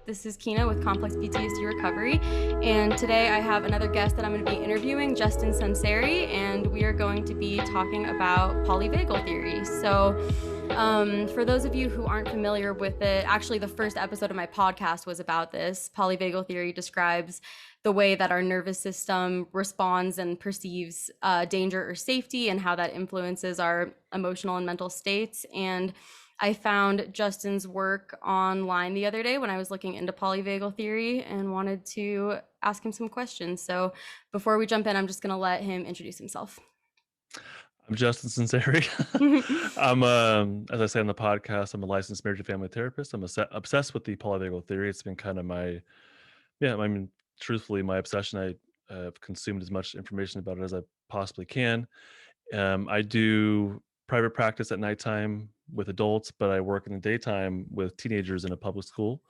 This is Kina with Complex PTSD Recovery, and today I have another guest that I'm going to be interviewing, Justin Sunseri, and we are going to be talking about polyvagal theory. For those of you who aren't familiar with it, actually the first episode of my podcast was about this. Polyvagal theory describes the way that our nervous system responds and perceives danger or safety, and how that influences our emotional and mental states. And I found Justin's work online the other day when I was looking into polyvagal theory and wanted to ask him some questions. So before we jump in, I'm just going to let him introduce himself. I'm Justin Sunseri. As I say on the podcast, I'm a licensed marriage and family therapist. I'm obsessed with the polyvagal theory. It's been kind of truthfully, my obsession. I've consumed as much information about it as I possibly can. I do private practice at nighttime with adults, but I work in the daytime with teenagers in a public school,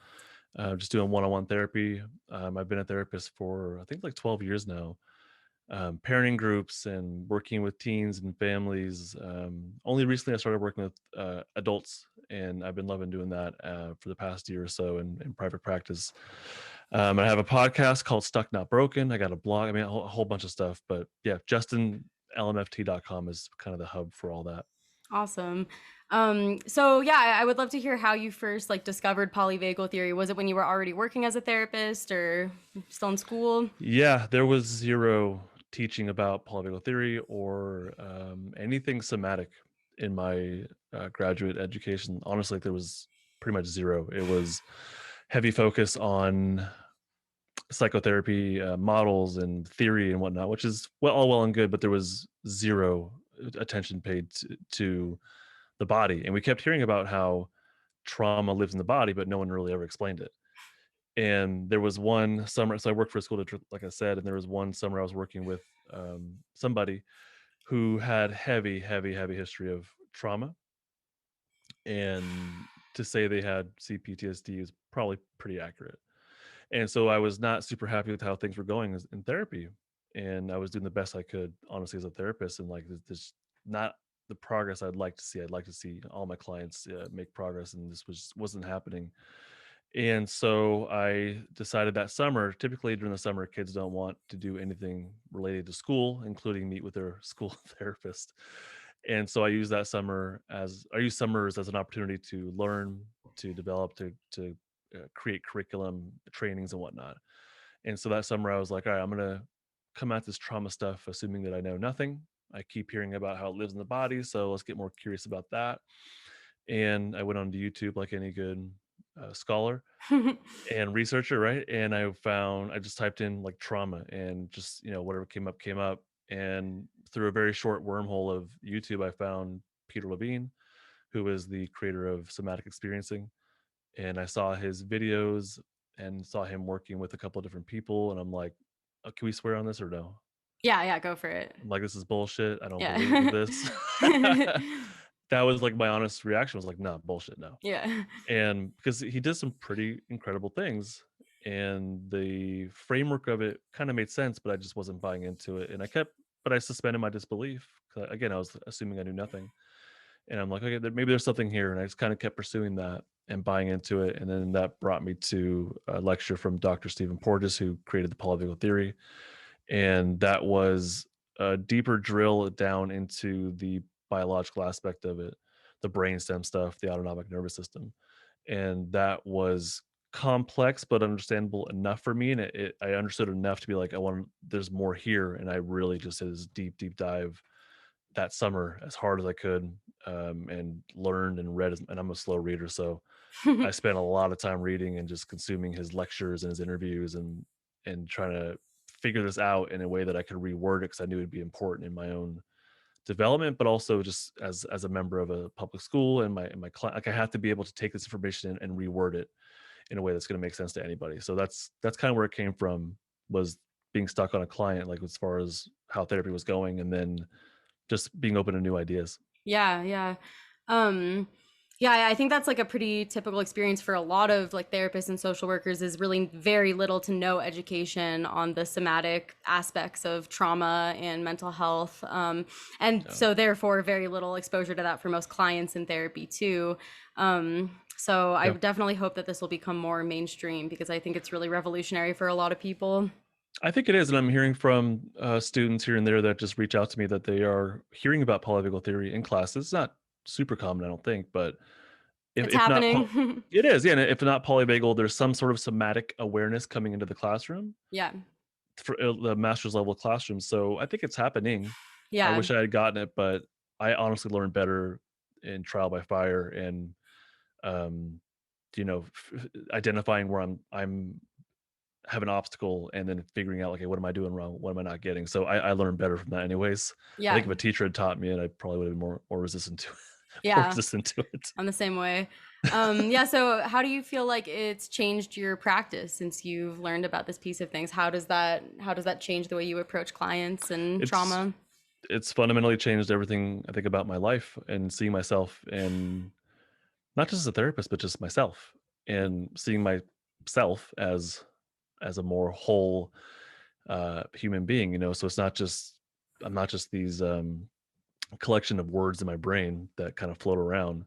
just doing one-on-one therapy. I've been a therapist for, I think, like 12 years now. Parenting groups and working with teens and families. Only recently I started working with adults, and I've been loving doing that for the past year or so in private practice. I have a podcast called Stuck Not Broken. I got a blog. I mean, a whole bunch of stuff. But yeah, JustinLMFT.com is kind of the hub for all that. Awesome. I would love to hear how you first discovered polyvagal theory. Was it when you were already working as a therapist or still in school? Yeah, there was zero teaching about polyvagal theory or anything somatic in my graduate education. Honestly, there was pretty much zero. It was heavy focus on psychotherapy models and theory and whatnot, which is all well and good, but there was zero attention paid to the body. And we kept hearing about how trauma lives in the body, but no one really ever explained it. And there was one summer, so I worked for a school district, like I said, and there was one summer I was working with somebody who had heavy history of trauma. And to say they had CPTSD is probably pretty accurate. And so I was not super happy with how things were going in therapy. And I was doing the best I could, honestly, as a therapist. And like, this not the progress I'd like to see. I'd like to see all my clients make progress, and this wasn't happening. And so I decided that summer, typically during the summer, kids don't want to do anything related to school, including meet with their school therapist. And so I use summers as an opportunity to learn, to develop, to create curriculum, trainings, and whatnot. And so that summer, I was like, all right, I'm going to come at this trauma stuff, assuming that I know nothing. I keep hearing about how it lives in the body, so let's get more curious about that. And I went on to YouTube like any good scholar and researcher, right? And I just typed in like trauma, and just, whatever came up. And through a very short wormhole of YouTube, I found Peter Levine, who is the creator of somatic experiencing. And I saw his videos and saw him working with a couple of different people. And I'm like, oh, can we swear on this or no? Yeah, go for it. I'm like, this is bullshit. I don't believe Yeah. this. That was like my honest reaction, was like, nah, bullshit, no. Yeah. And because he did some pretty incredible things, and the framework of it kind of made sense, but I just wasn't buying into it. And I suspended my disbelief. 'Cause again, I was assuming I knew nothing. And I'm like, okay, maybe there's something here. And I just kind of kept pursuing that and buying into it. And then that brought me to a lecture from Dr. Stephen Porges, who created the polyvagal theory. And that was a deeper drill down into the biological aspect of it, the brainstem stuff, the autonomic nervous system. And that was complex but understandable enough for me. And I understood enough to be like, there's more here. And I really just did this deep dive that summer as hard as I could, and learned and read. And I'm a slow reader, so I spent a lot of time reading and just consuming his lectures and his interviews, and trying to figure this out in a way that I could reword it, because I knew it'd be important in my own development, but also just as a member of a public school and my class. Like, I have to be able to take this information and reword it in a way that's going to make sense to anybody. So that's kind of where it came from, was being stuck on a client, like as far as how therapy was going, and then just being open to new ideas. Yeah. Um, yeah, I think that's like a pretty typical experience for a lot of therapists and social workers, is really very little to no education on the somatic aspects of trauma and mental health. And Yeah. so therefore very little exposure to that for most clients in therapy too. So I Yeah. definitely hope that this will become more mainstream because I think it's really revolutionary for a lot of people. I think it is, and I'm hearing from students here and there that just reach out to me that they are hearing about polyvagal theory in classes. It's not super common, I don't think, but if It's if not, happening. it is. Yeah, and if not polyvagal, there's some sort of somatic awareness coming into the classroom Yeah. for the master's level classroom. So I think it's happening. I Yeah. wish I had gotten it, but I honestly learned better in trial by fire and um, identifying where I'm have an obstacle and then figuring out, okay, what am I doing wrong? What am I not getting? So I learned better from that anyways. I think Yeah. if a teacher had taught me it, I probably would have been more resistant to it, more Yeah. resistant to it. I'm the same way. Yeah, so how do you feel like it's changed your practice since you've learned about this piece of things? How does that change the way you approach clients and It's trauma? it's fundamentally changed everything I think about my life and seeing myself and not just as a therapist, but just myself and seeing myself as a more whole human being, so it's not just I'm not just these collection of words in my brain that kind of float around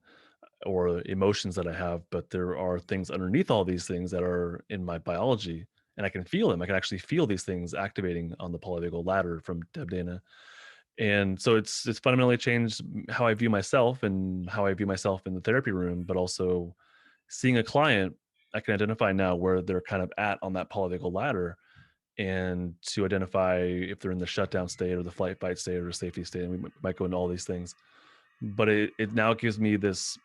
or emotions that I have, but there are things underneath all these things that are in my biology, and I can feel them. I can actually feel these things activating on the polyvagal ladder from Deb Dana, and so it's fundamentally changed how I view myself and how I view myself in the therapy room, but also seeing a client. I can identify now where they're kind of at on that polyvagal ladder, and to identify if they're in the shutdown state or the flight fight state or the safety state. And we might go into all these things, but it now gives me this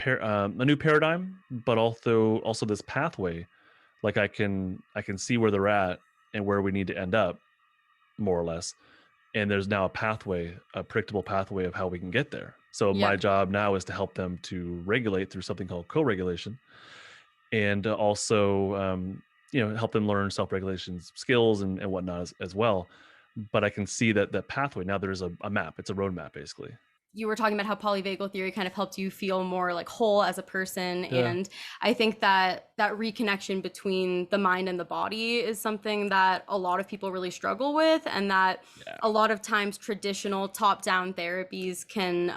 a new paradigm, but also this pathway. Like I can see where they're at and where we need to end up, more or less. And there's now a pathway, a predictable pathway of how we can get there. So my Yeah. job now is to help them to regulate through something called co-regulation, and also help them learn self-regulation skills and whatnot as well. But I can see that pathway now. There's a map. It's a roadmap basically. You were talking about how polyvagal theory kind of helped you feel more like whole as a person, Yeah. and I think that that reconnection between the mind and the body is something that a lot of people really struggle with, and that Yeah. a lot of times traditional top-down therapies can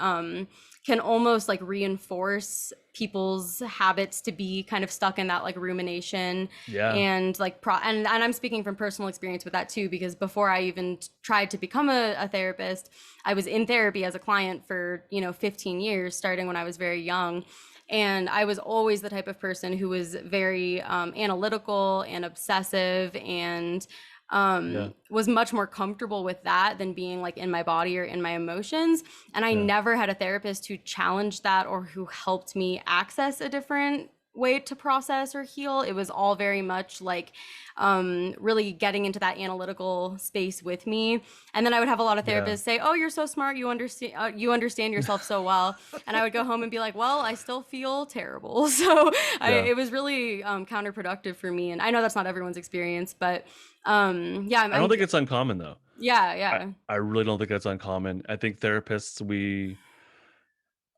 almost like reinforce people's habits to be kind of stuck in that like rumination Yeah. and like and I'm speaking from personal experience with that too, because before I even tried to become a therapist, I was in therapy as a client for 15 years, starting when I was very young. And I was always the type of person who was very analytical and obsessive, and Yeah. was much more comfortable with that than being like in my body or in my emotions. And I Yeah. never had a therapist who challenged that or who helped me access a different way to process or heal. It was all very much like really getting into that analytical space with me. And then I would have a lot of Yeah. therapists say, "Oh, you're so smart. You understand yourself so well." And I would go home and be like, "Well, I still feel terrible." So Yeah. it was really counterproductive for me. And I know that's not everyone's experience, but yeah, I don't think it's uncommon though. yeah, I yeah, I really don't think that's uncommon. I think therapists, we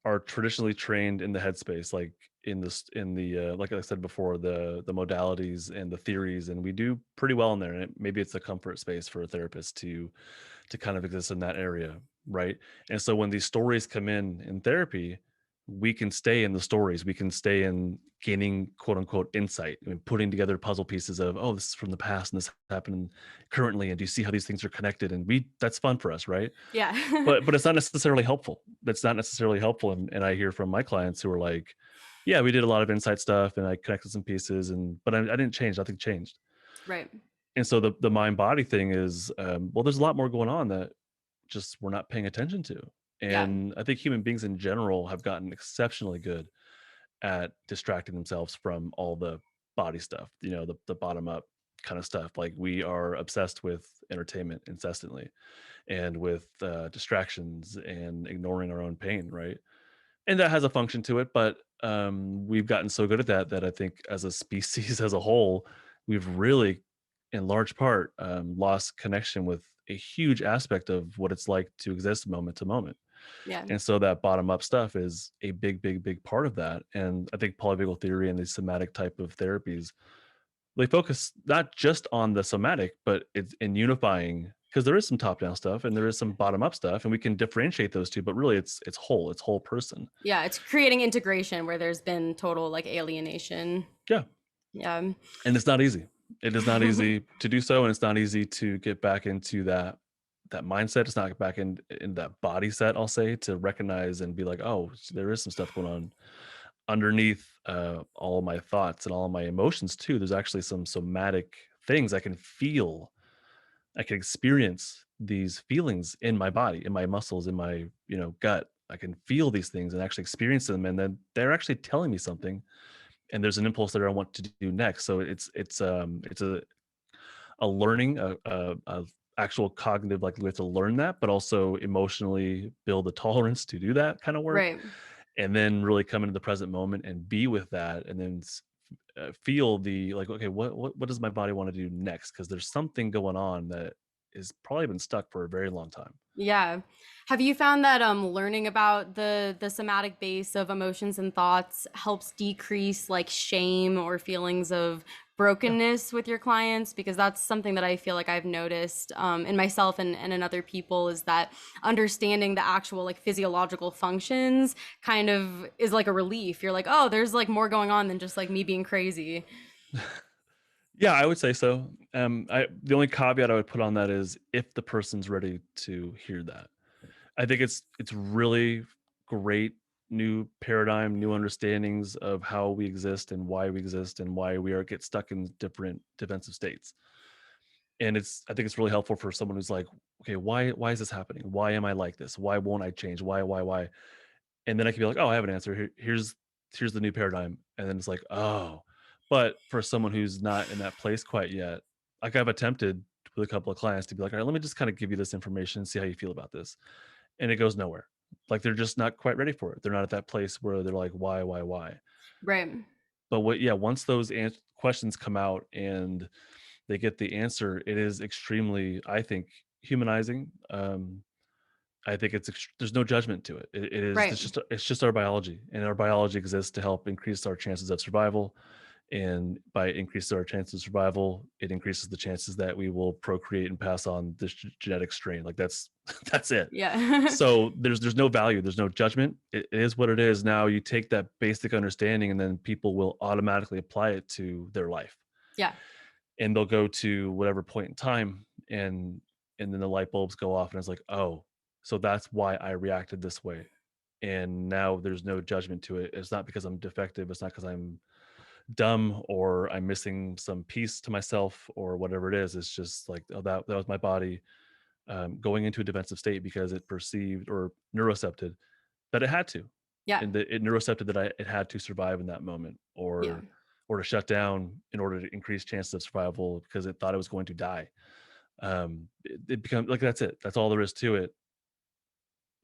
are traditionally trained in the headspace, like like I said before, the modalities and the theories, and we do pretty well in there. And maybe it's a comfort space for a therapist to kind of exist in that area, right? And so when these stories come in therapy, we can stay in the stories. We can stay in gaining quote unquote insight. I mean, putting together puzzle pieces of, oh, this is from the past and this happened currently, and do you see how these things are connected? And we that's fun for us, right? yeah, But it's not necessarily helpful. That's not necessarily helpful. And I hear from my clients who are like, yeah, we did a lot of insight stuff and I connected some pieces, but I didn't change. Nothing changed. right, And so the mind body thing is, well, there's a lot more going on that just we're not paying attention to. yeah, And I think human beings in general have gotten exceptionally good at distracting themselves from all the body stuff, the bottom up kind of stuff. Like we are obsessed with entertainment incessantly and with distractions and ignoring our own pain, right? And that has a function to it, but we've gotten so good at that I think as a species as a whole, we've really, in large part, lost connection with a huge aspect of what it's like to exist moment to moment. yeah, And so that bottom up stuff is a big, big, big part of that. And I think polyvagal theory and these somatic type of therapies, they focus not just on the somatic, but it's in unifying. because there is some top down stuff and there is some bottom up stuff, and we can differentiate those two. But really, it's whole person. Yeah, it's creating integration where there's been total like alienation. Yeah, Yeah. and it's not easy. It is not easy to do so, and it's not easy to get back into that mindset. It's not back in that body set, I'll say, to recognize and be like, oh, there is some stuff going on underneath all of my thoughts and all of my emotions too. There's actually some somatic things I can feel. I can experience these feelings in my body, in my muscles, in my gut. I can feel these things and actually experience them, and then they're actually telling me something. And there's an impulse that I want to do next. So it's a learning, a actual cognitive, like we have to learn that, but also emotionally build the tolerance to do that kind of work, Right. and then really come into the present moment and be with that, and then feel the like, okay, what does my body want to do next? Because there's something going on that is probably been stuck for a very long time. Yeah. Have you found that learning about the somatic base of emotions and thoughts helps decrease like shame or feelings of Yeah. brokenness with your clients? Because that's something that I feel like I've noticed in myself and in other people, is that understanding the actual like physiological functions kind of is like a relief. You're like, oh, there's like more going on than just like me being crazy. Yeah, I would say so. The only caveat I would put on that is if the person's ready to hear that. I think it's really great new paradigm, new understandings of how we exist and why we exist and why we are get stuck in different defensive states. And I think it's really helpful for someone who's like, okay, why is this happening? Why am I like this? Why won't I change? Why? And then I can be like, oh, I have an answer. Here's the new paradigm. And then it's like, oh. But for someone who's not in that place quite yet, like I've attempted with a couple of clients to be like, all right, let me just kind of give you this information and see how you feel about this. And it goes nowhere. Like they're just not quite ready for it. They're not at that place where they're like, why? Right. But yeah, once those questions come out and they get the answer, it is extremely, I think, humanizing. I think there's no judgment to it. It is Right. it's just our biology, and our biology exists to help increase our chances of survival. And by increasing our chances of survival, it increases the chances that we will procreate and pass on this genetic strain. Like that's that's it. Yeah. So there's no value, there's no judgment. It is what it is. Now you take that basic understanding, and then people will automatically apply it to their life, Yeah. and they'll go to whatever point in time, and then the light bulbs go off, and it's like, oh, so that's why I reacted this way. And now there's no judgment to it. It's not because I'm defective, it's not because I'm dumb or I'm missing some piece to myself or whatever it is. It's just like, oh, that was my body going into a defensive state because it perceived or neurocepted that it had to, Yeah. and that it neurocepted that it had to survive in that moment, Yeah. or to shut down in order to increase chances of survival because it thought it was going to die. It becomes like that's it. That's all there is to it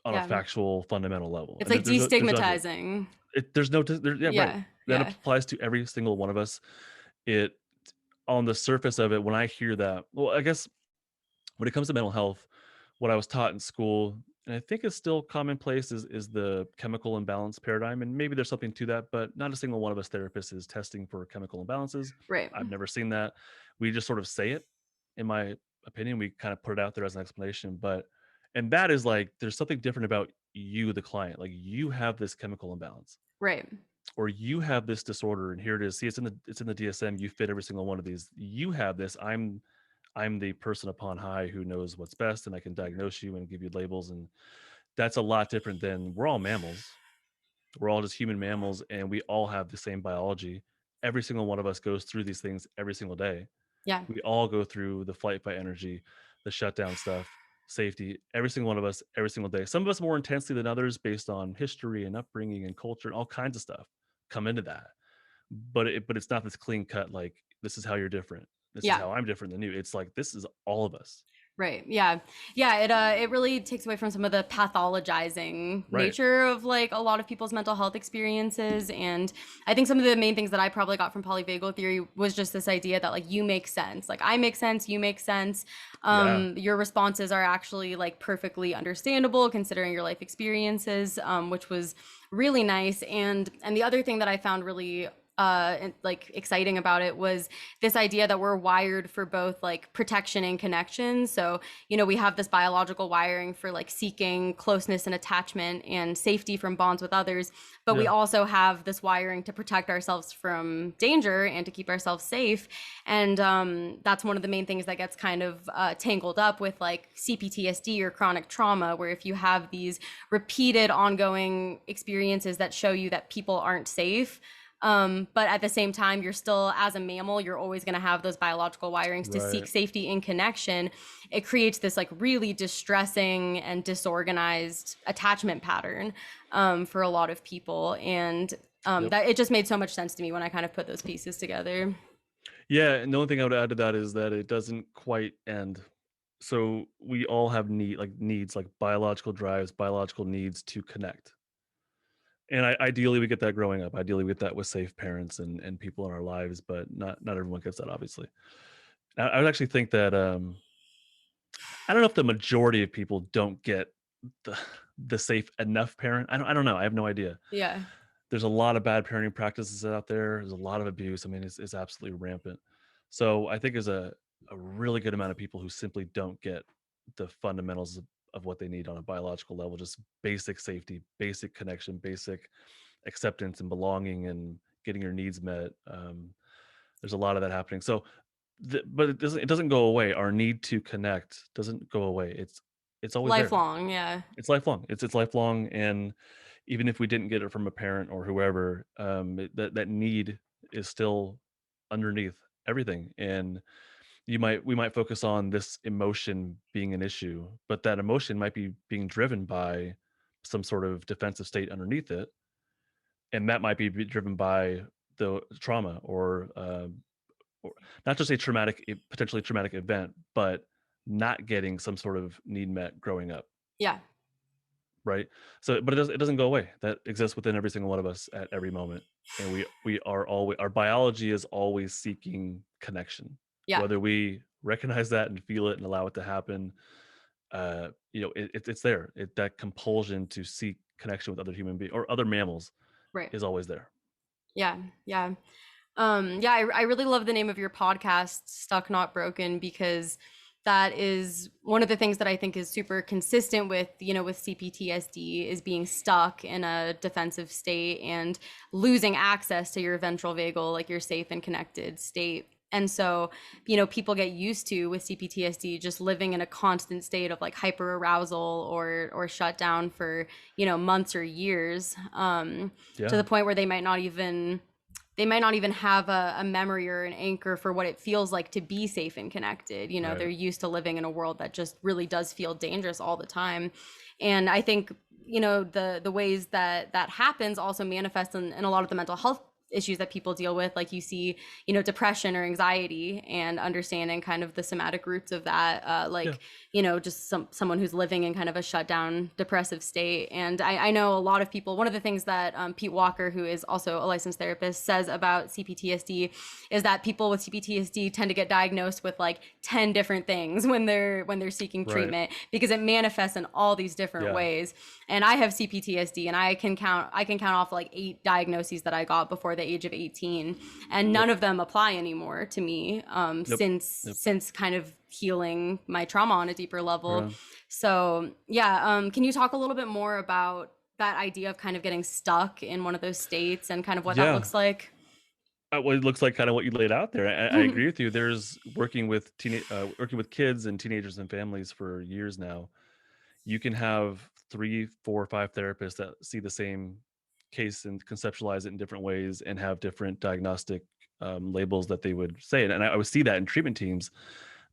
on a Yeah. factual fundamental level. It's And like there's no judgment. destigmatizing. There's no yeah, right. Yeah. That Yeah. applies to every single one of us. It On the surface of it, when I hear that, well, I guess when it comes to mental health, what I was taught in school, and I think is still commonplace, is the chemical imbalance paradigm. And maybe there's something to that, but not a single one of us therapists is testing for chemical imbalances. Right. I've never seen that. We just sort of say it, in my opinion. We kind of put it out there as an explanation. And that is like, there's something different about you, the client. Like you have this chemical imbalance, Right. or you have this disorder, and here it is. See, it's in the DSM. You fit every single one of these. You have this. I'm the person upon high who knows what's best, and I can diagnose you and give you labels. And that's a lot different than, we're all mammals. We're all just human mammals, and we all have the same biology. Every single one of us goes through these things every single day. Yeah. We all go through the flight by energy, the shutdown stuff, safety, every single one of us, every single day. Some of us more intensely than others based on history and upbringing and culture and all kinds of stuff come into that. But it's not this clean cut, like, this is how you're different. This is Yeah. how I'm different than you. It's like, this is all of us. Right. Yeah. Yeah. It really takes away from some of the pathologizing Right. nature of like a lot of people's mental health experiences. And I think some of the main things that I probably got from polyvagal theory was just this idea that like you make sense. Like I make sense, you make sense. Yeah. Your responses are actually like perfectly understandable considering your life experiences, which was really nice. And the other thing that I found really and, like, exciting about it was this idea that we're wired for both like protection and connection. So, we have this biological wiring for like seeking closeness and attachment and safety from bonds with others, but we Yeah. also have this wiring to protect ourselves from danger and to keep ourselves safe. And that's one of the main things that gets kind of tangled up with like CPTSD or chronic trauma, where if you have these repeated ongoing experiences that show you that people aren't safe, but at the same time, you're still, as a mammal, you're always going to have those biological wirings to seek Right. safety in connection. It creates this like really distressing and disorganized attachment pattern for a lot of people. And Yep. that it just made so much sense to me when I kind of put those pieces together. Yeah, and the only thing I would add to that is that it doesn't quite end. So we all have needs, like biological drives, biological needs to connect. And ideally we get that growing up. Ideally we get that with safe parents and people in our lives, but not everyone gets that obviously. I would actually think that I don't know if the majority of people don't get the the safe enough parent. I don't know. I have no idea. Yeah. There's a lot of bad parenting practices out there. There's a lot of abuse. I mean, it's absolutely rampant. So I think there's a really good amount of people who simply don't get the fundamentals of what they need on a biological level, just basic safety, basic connection, basic acceptance and belonging and getting your needs met. There's a lot of that happening. So, but it doesn't go away. Our need to connect doesn't go away. It's always there. Lifelong. Yeah. It's lifelong. It's lifelong, and even if we didn't get it from a parent or whoever, that need is still underneath everything. And we might focus on this emotion being an issue, but that emotion might be being driven by some sort of defensive state underneath it, and that might be driven by the trauma or not just a potentially traumatic event, but not getting some sort of need met growing up. Yeah. Right? So, but it doesn't go away. That exists within every single one of us at every moment, and we are always our biology is always seeking connection. Yeah. Whether we recognize that and feel it and allow it to happen, it's there. That compulsion to seek connection with other human beings or other mammals Right. is always there. Yeah. Yeah. Yeah, I really love the name of your podcast, Stuck Not Broken, because that is one of the things that I think is super consistent with, with CPTSD is being stuck in a defensive state and losing access to your ventral vagal, like your safe and connected state. And so, people get used to with CPTSD just living in a constant state of like hyper arousal or shut down for, months or years, to Yeah. the point where they might not even have a memory or an anchor for what it feels like to be safe and connected. They're Right. used to living in a world that just really does feel dangerous all the time. And I think, the ways that that happens also manifest in a lot of the mental health issues that people deal with. Like you see, depression or anxiety, and understanding kind of the somatic roots of that, Yeah. like, just someone who's living in kind of a shut down depressive state. And I know a lot of people, one of the things that Pete Walker, who is also a licensed therapist, says about CPTSD is that people with CPTSD tend to get diagnosed with like 10 different things when they're seeking Right. treatment, because it manifests in all these different Yeah. ways. And I have CPTSD, and I can count off like 8 diagnoses that I got before the age of 18, and Yep. none of them apply anymore to me, Yep. since Yep. since kind of healing my trauma on a deeper level. Yeah. So yeah, can you talk a little bit more about that idea of kind of getting stuck in one of those states and kind of what that Yeah. looks like? Well, it looks like kind of what you laid out there. I agree with you. There's working with kids and teenagers and families for years now. You can have 3, 4, 5 therapists that see the same case and conceptualize it in different ways and have different diagnostic labels that they would say. And I would see that in treatment teams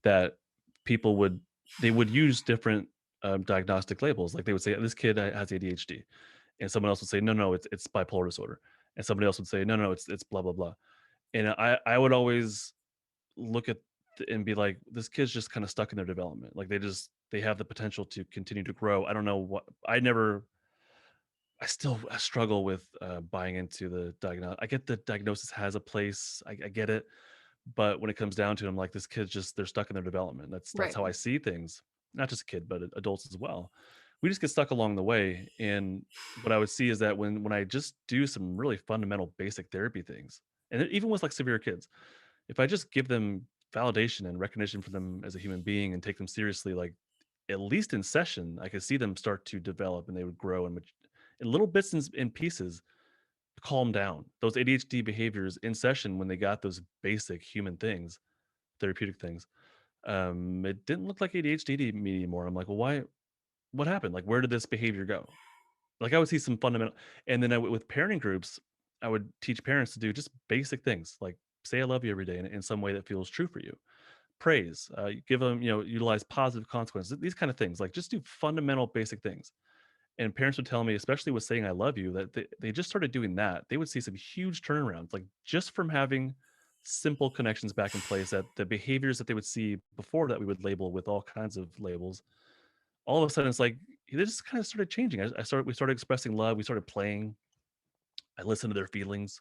that people would they would use different diagnostic labels. Like they would say, "This kid has ADHD," and someone else would say, "No, no, it's bipolar disorder," and somebody else would say, "No, no, it's blah blah blah." And I would always look at and be like, this kid's just kind of stuck in their development. Like they have the potential to continue to grow. I don't know what I struggle with buying into the diagnosis. I get that diagnosis has a place. I get it, but when it comes down to it, I'm like, this kid's just they're stuck in their development. That's Right. how I see things. Not just a kid, but adults as well. We just get stuck along the way. And what I would see is that when I just do some really fundamental basic therapy things, And even with like severe kids, if I just give them validation and recognition for them as a human being and take them seriously, like at least in session, I could see them start to develop and they would grow and in little bits and pieces calm down. Those ADHD behaviors in session when they got those basic human things, therapeutic things, it didn't look like ADHD to me anymore. I'm like, well, why? What happened? Like, where did this behavior go? Like, I would see some fundamental, and then with parenting groups, I would teach parents to do just basic things like say I love you every day in some way that feels true for you. Praise, give them, utilize positive consequences. These kind of things, like just do fundamental basic things. And parents would tell me, especially with saying "I love you," that they just started doing that. They would see some huge turnarounds, like just from having simple connections back in place. That the behaviors that they would see before that we would label with all kinds of labels, all of a sudden it's like they just kind of started changing. We started expressing love. We started playing. I listened to their feelings,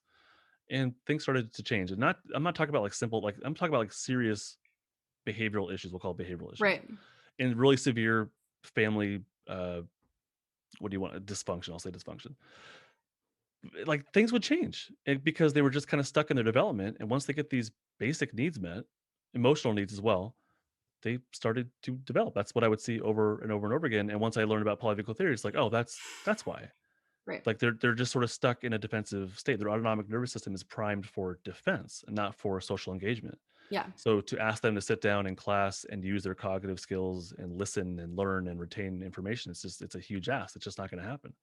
and things started to change. And not, I'm not talking about like simple, like I'm talking about like serious behavioral issues. We'll call it behavioral issues, Right. and really severe family. What do you want? Dysfunction. I'll say dysfunction. Like things would change because they were just kind of stuck in their development. And once they get these basic needs met, emotional needs as well, they started to develop. That's what I would see over and over and over again. And once I learned about polyvagal theory, it's like, oh, that's why. Right. Like they're just sort of stuck in a defensive state. Their autonomic nervous system is primed for defense and not for social engagement. Yeah. So to ask them to sit down in class and use their cognitive skills and listen and learn and retain information, it's a huge ask. It's just not going to happen.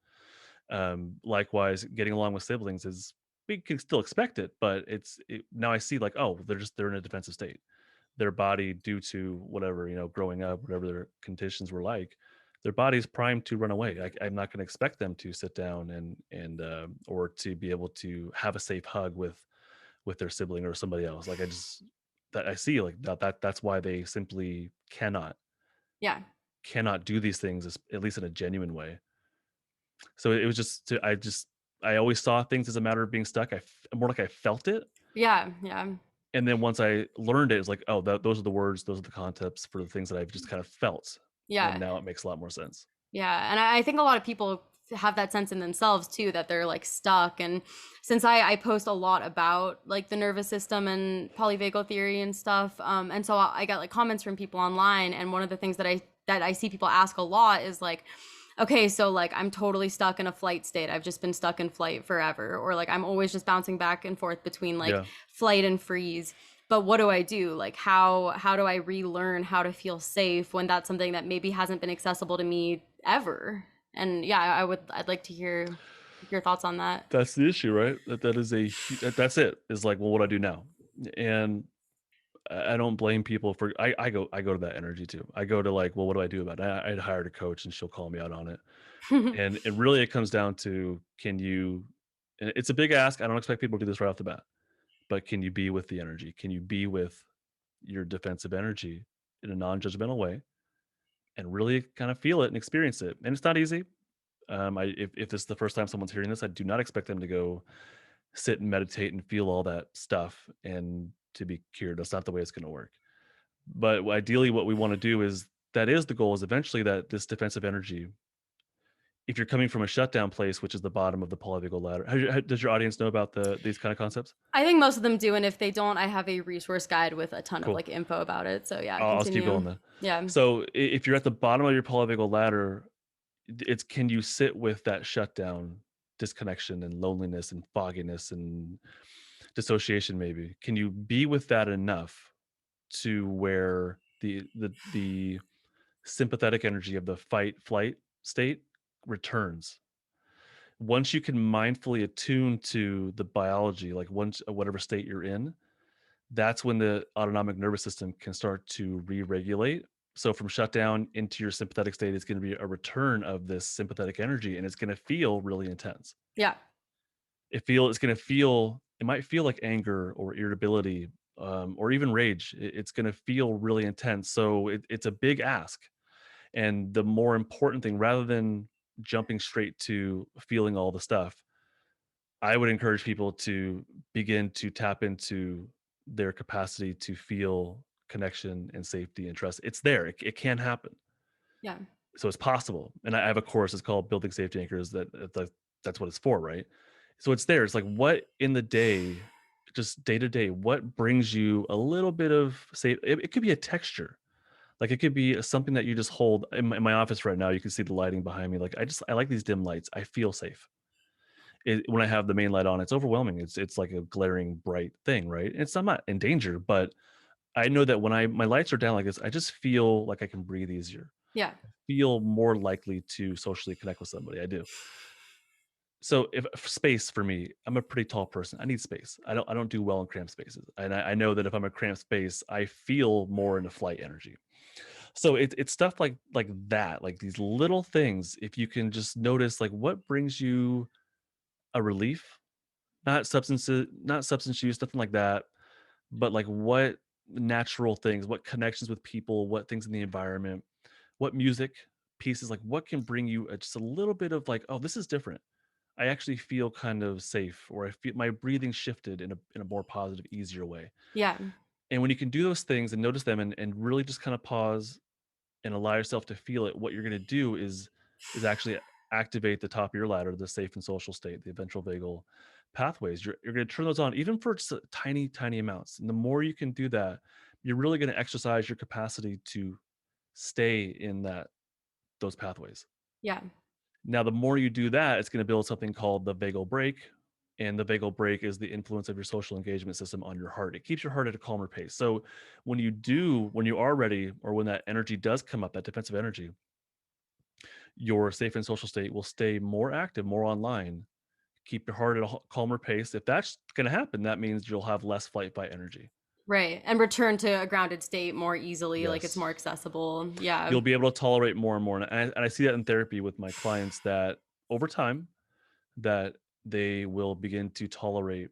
Likewise, getting along with siblings is, we can still expect it, but now I see like, oh, they're in a defensive state. Their body, due to whatever, growing up, whatever their conditions were like, their body's primed to run away. I'm not going to expect them to sit down and or to be able to have a safe hug with their sibling or somebody else. Like I just that I see like that's why they simply Yeah. cannot do these things, at least in a genuine way. So it was just I always saw things as a matter of being stuck. More like I felt it, Yeah. Yeah. and then once I learned it, it's like, oh, those are the words, those are the concepts for the things that I've just kind of felt, and Yeah. now it makes a lot more sense. Yeah, and I think a lot of people have that sense in themselves too that they're like stuck. And since I post a lot about like the nervous system and polyvagal theory and stuff, and so I got like comments from people online, and one of the things that I see people ask a lot is like, okay, so like I'm totally stuck in a flight state. I've just been stuck in flight forever, or like I'm always just bouncing back and forth between like Yeah, flight and freeze. But what do I do? Like how do I relearn how to feel safe when that's something that maybe hasn't been accessible to me ever? And yeah, I'd like to hear your thoughts on that. that's the issue, right? That is that's it. Is like, well, what do I do now? And I don't blame people for I go to that energy too. I go to like, well, what do I do about it? I'd hired a coach and she'll call me out on it. And it comes down to, can you, and it's a big ask. I don't expect people to do this right off the bat, but can you be with the energy? Can you be with your defensive energy in a non-judgmental way and really kind of feel it and experience it? And it's not easy. If this is the first time someone's hearing this, I do not expect them to go sit and meditate and feel all that stuff and to be cured. That's not the way it's going to work. But ideally, what we want to do is, that is the goal, is eventually that this defensive energy, if you're coming from a shutdown place, which is the bottom of the polyvagal ladder. Does your audience know about these kind of concepts? I think most of them do, and if they don't, I have a resource guide with a ton of Cool. like info about it. So yeah, I'll just keep going continue. then. Yeah. So if you're at the bottom of your polyvagal ladder, it's, can you sit with that shutdown, disconnection and loneliness and fogginess and dissociation maybe? Can you be with that enough to where the sympathetic energy of the fight flight state returns? Once you can mindfully attune to the biology, like once whatever state you're in, that's when the autonomic nervous system can start to re-regulate. So from shutdown into your sympathetic state, it's going to be a return of this sympathetic energy, and it's going to feel really intense. Yeah. It might feel like anger or irritability, or even rage. It's going to feel really intense. So it's a big ask. And the more important thing, rather than jumping straight to feeling all the stuff, I would encourage people to begin to tap into their capacity to feel connection and safety and trust. It's there. It can happen. Yeah. So it's possible. And I have a course. It's called Building Safety Anchors. That's what it's for, right? So it's there. It's like, what in the day just day to day, what brings you a little bit of say it could be a texture. Like it could be something that you just hold in my office right now. You can see the lighting behind me. Like I like these dim lights. I feel safe. When I have the main light on, it's overwhelming. It's like a glaring bright thing, right? I'm not in danger, but I know that when I my lights are down like this, I just feel like I can breathe easier. Yeah. Feel more likely to socially connect with somebody. I do. So if space for me, I'm a pretty tall person. I need space. I don't do well in cramped spaces. And I know that if I'm a cramped space, I feel more into flight energy. So it's stuff like that, like these little things. If you can just notice like what brings you a relief, not substance use, nothing like that, but like what natural things, what connections with people, what things in the environment, what music pieces, like what can bring you just a little bit of like, oh, this is different. I actually feel kind of safe, or I feel my breathing shifted in a more positive, easier way. Yeah. And when you can do those things and notice them and really just kind of pause and allow yourself to feel it, what you're going to do is actually activate the top of your ladder, the safe and social state, the ventral vagal pathways. You're going to turn those on even for just tiny, tiny amounts. And the more you can do that, you're really going to exercise your capacity to stay in those pathways. Yeah. Now, the more you do that, it's going to build something called the vagal brake. And the vagal brake is the influence of your social engagement system on your heart. It keeps your heart at a calmer pace. So when you are ready, or when that energy does come up, that defensive energy, your safe and social state will stay more active, more online. Keep your heart at a calmer pace. If that's going to happen, that means you'll have less flight fight energy. Right. And return to a grounded state more easily, like it's Yes. more accessible. Yeah. You'll be able to tolerate more and more. And I see that in therapy with my clients that over time, that they will begin to tolerate